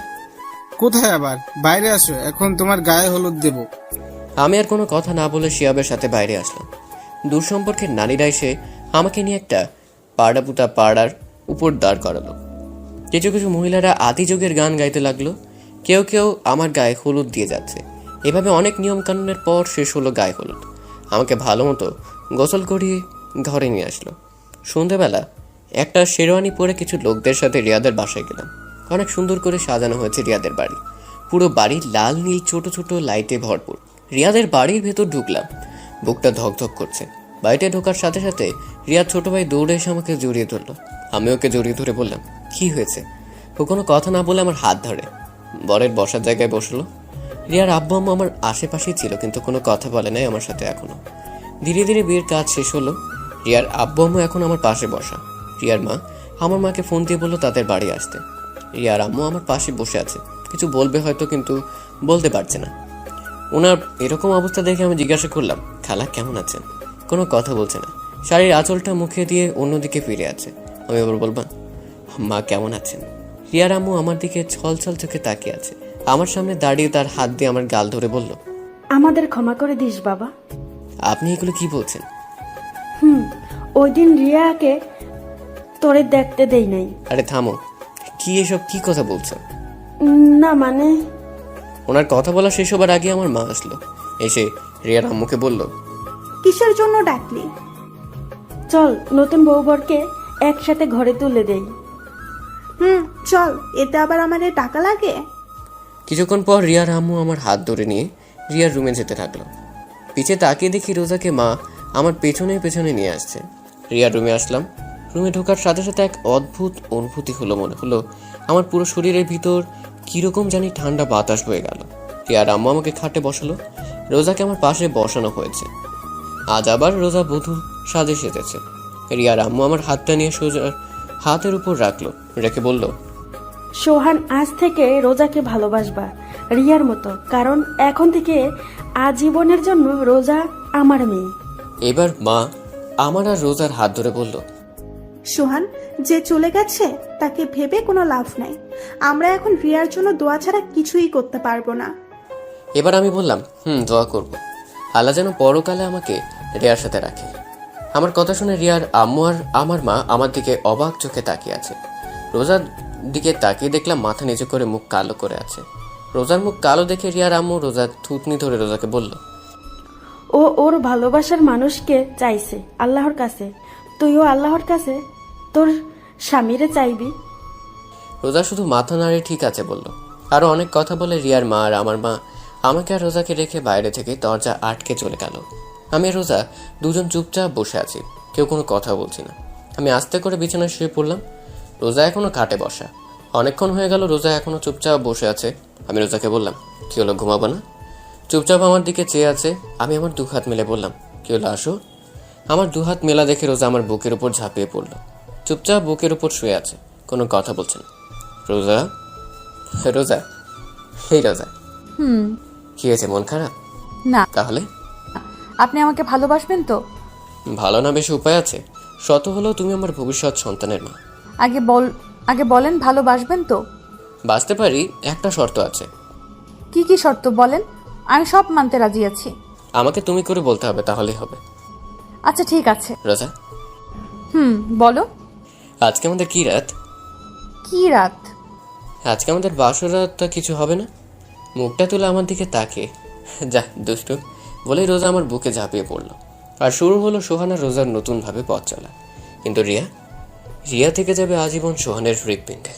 কোথায় আবার, বাইরে আসো, এখন তোমার গায়ে হলুদ দেব। আমি আর কোনো কথা না বলে শিয়াবের সাথে বাইরে আসলাম। দূর সম্পর্কের নারীরা এসে আমাকে নিয়ে একটা পাড়াপুতা পাড়ার উপর দাঁড় করালো। কিছু কিছু মহিলারা আদি যুগের গান গাইতে লাগলো। কেউ কেউ আমার গায়ে হলুদ দিয়ে যাচ্ছে, এভাবে অনেক নিয়মকানুনের পর শেষ হলো গায়ে হলুদ। আমাকে ভালো মতো গোসল করিয়ে ঘরে নিয়ে আসলো। সন্ধ্যাবেলা একটা শেরওয়ানি পরে কিছু লোকদের সাথে রিয়াদের বাসায় গেলাম। অনেক সুন্দর করে সাজানো হয়েছে রিয়াদের বাড়ি। পুরো বাড়ি লাল নীল ছোট ছোট লাইটে ভরপুর। রিয়াদের বাড়ির ভেতর ঢুকলাম, বুকটা ধকধক করছে। বাড়িতে ঢোকার সাথে সাথে রিয়ার ছোট ভাই দৌড়ে এসে আমাকে জড়িয়ে ধরলো। আমি ওকে জড়িয়ে ধরে বললাম, কি হয়েছে? ও কোনো কথা না বলে আমার হাত ধরে বরের বসার জায়গায় বসলো। রিয়ার আব্বু আম্মু আমার আশেপাশেই ছিল, কিন্তু কোনো কথা বলে নাই আমার সাথে এখনো। ধীরে ধীরে বিয়ের কাজ শেষ হলো। রিয়ার আব্বু আম্মু এখন আমার পাশে বসা। রিয়ার মা আমার মাকে ফোন দিয়ে বললো তাদের বাড়ি আসতে। রিয়ার আম্মু আমার পাশে বসে আছে, কিছু বলবে হয়তো কিন্তু বলতে পারছে না। ওনার এরকম অবস্থা দেখে আমি জিজ্ঞাসা করলাম, খালা কেমন আছেন? কোনো কথা বলছে না, শাড়ির আঁচলটা মুখে দিয়ে অন্যদিকে ফিরে আছে। আমি আবার বললাম, মা কেমন আছেন? রিয়ার আম্মু আমার দিকে ছল ছল চোখে তাকিয়ে আছে। আমার সামনে দাঁড়িয়ে তার হাত দিয়ে আমার গাল ধরে বলল, আমাদের ক্ষমা করে দিস বাবা। আপনি এগুলো কি বলছেন? ওই দিন রিয়াকে তোরে দেখতে দেই নাই। আরে থামো, কি এসব কি কথা বলছো? না মানে ওনার কথা বলা শেষ হবার আগে আমার মা আসলো। এসে রিয়ার আম্মুকে বলল, কিসের জন্য ডাকলি? চল নতুন বউবরকে একসাথে ঘরে তুলে দেই। চল, এতে আবার আমাদের টাকা লাগে? কিছুক্ষণ পর রিয়ার আম্মু আমার হাত ধরে নিয়ে রিয়ার রুমে যেতে থাকলো। পিছে তাকিয়ে দেখি রোজাকে মা আমার পেছনে পেছনে নিয়ে আসছে। রিয়ার রুমে আসলাম। রুমে ঢোকার সাথে সাথে এক অদ্ভুত অনুভূতি হলো। মনে হলো আমার পুরো শরীরের ভিতর কিরকম জানি ঠান্ডা বাতাস বয়ে গেল। রিয়ার আম্মু আমাকে খাটে বসালো। রোজাকে আমার পাশে বসানো হয়েছে। আজ আবার রোজা বধূ সাজে সেজেছে। রিয়ার আম্মু আমার হাতটা নিয়ে সোজা হাতের উপর রাখলো, রেখে বলল, সোহান আজ থেকে রোজাকে ভালোবাসবা রিয়ার মতো, কারণ এখন থেকে আজীবনের জন্য রোজা আমার মেয়ে। এবার মা আমার আর রোজার হাত ধরে বলল, সোহান যে চলে গেছে তাকে ভেবে কোনো লাভ নাই। আমরা এখন রিয়ার জন্য দোয়া ছাড়া কিছুই করতে পারবো না। এবার আমি বললাম, দোয়া করব, আল্লাহ যেন পরকালে আমাকে রিয়ার সাথে রাখে। আমার কথা শুনে রিয়ার আম্মু আর আমার মা আমার দিকে অবাক চোখে তাকিয়ে আছে। রোজার দিকে তাকিয়ে দেখলাম মাথা নিচু করে মুখ কালো করে আছে। রোজার মুখ কালো দেখে রিয়ার আম্মু রোজার থুতনি ধরে রোজাকে বলল, ও ওর ভালোবাসার মানুষকে চাইছে আল্লাহর কাছে, তুইও আল্লাহর কাছে তোর স্বামীরে চাইবি। রোজা শুধু মাথা নাড়ে ঠিক আছে বলল। আরো অনেক কথা বলে রিয়ার মা আর আমার মা আমাকে আর রোজাকে রেখে বাইরে থেকে দরজা আটকে চলে গেল। আমি আর রোজা দুজন চুপচাপ বসে আছি, কেউ কোনো কথা বলছি না। আমি আস্তে করে বিছানায় শুয়ে পড়লাম। রোজা এখনো খাটে বসা। অনেকক্ষণ হয়ে গেল রোজা এখনো চুপচাপ বসে আছে। আমি রোজাকে বললাম, কি হলো, ঘুমাবো না? চুপচাপ আমার দিকে চেয়ে আছে। আমি আমার দু হাত মেলে বললাম, কি হলো, আসো। আমার দু হাত মেলা দেখে রোজা আমার বুকের উপর ঝাঁপিয়ে পড়লো। চুপচাপ বুকের উপর শুয়ে আছে, কোনো কথা বলছে না। রোজা, রোজা, এই রোজা, কি হয়েছে, মন খারাপ? না। তাহলে আপনি আমাকে ভালোবাসবেন তো? ভালো না বেশি উপায় আছে? শত হলেও তুমি আমার ভবিষ্যৎ সন্তানের মা। আগে বলেন, ভালোবাসবেন তো? বাঁচতে পারি, একটা শর্ত আছে। কি কি শর্ত বলেন? আমি সব মানতে রাজি আছি। আমাকে তুমি করে বলতে হবে, তাহলেই হবে। আচ্ছা ঠিক আছে। রোজা, বলো। আজকে আমাদের কি রাত? কি রাত? আজকে আমাদের বাসর রাতটা কিছু হবে না? মুখটা তুলে আমার দিকে তাকে যা দুষ্টু বলেই রোজা আমার বুকে ঝাঁপিয়ে পড়লো। আর শুরু হলো সোহানা রোজার নতুনভাবে পথ চলা। কিন্তু রিয়া থেকে যাবে আজীবন সোহানের হৃৎপিণ্ডে।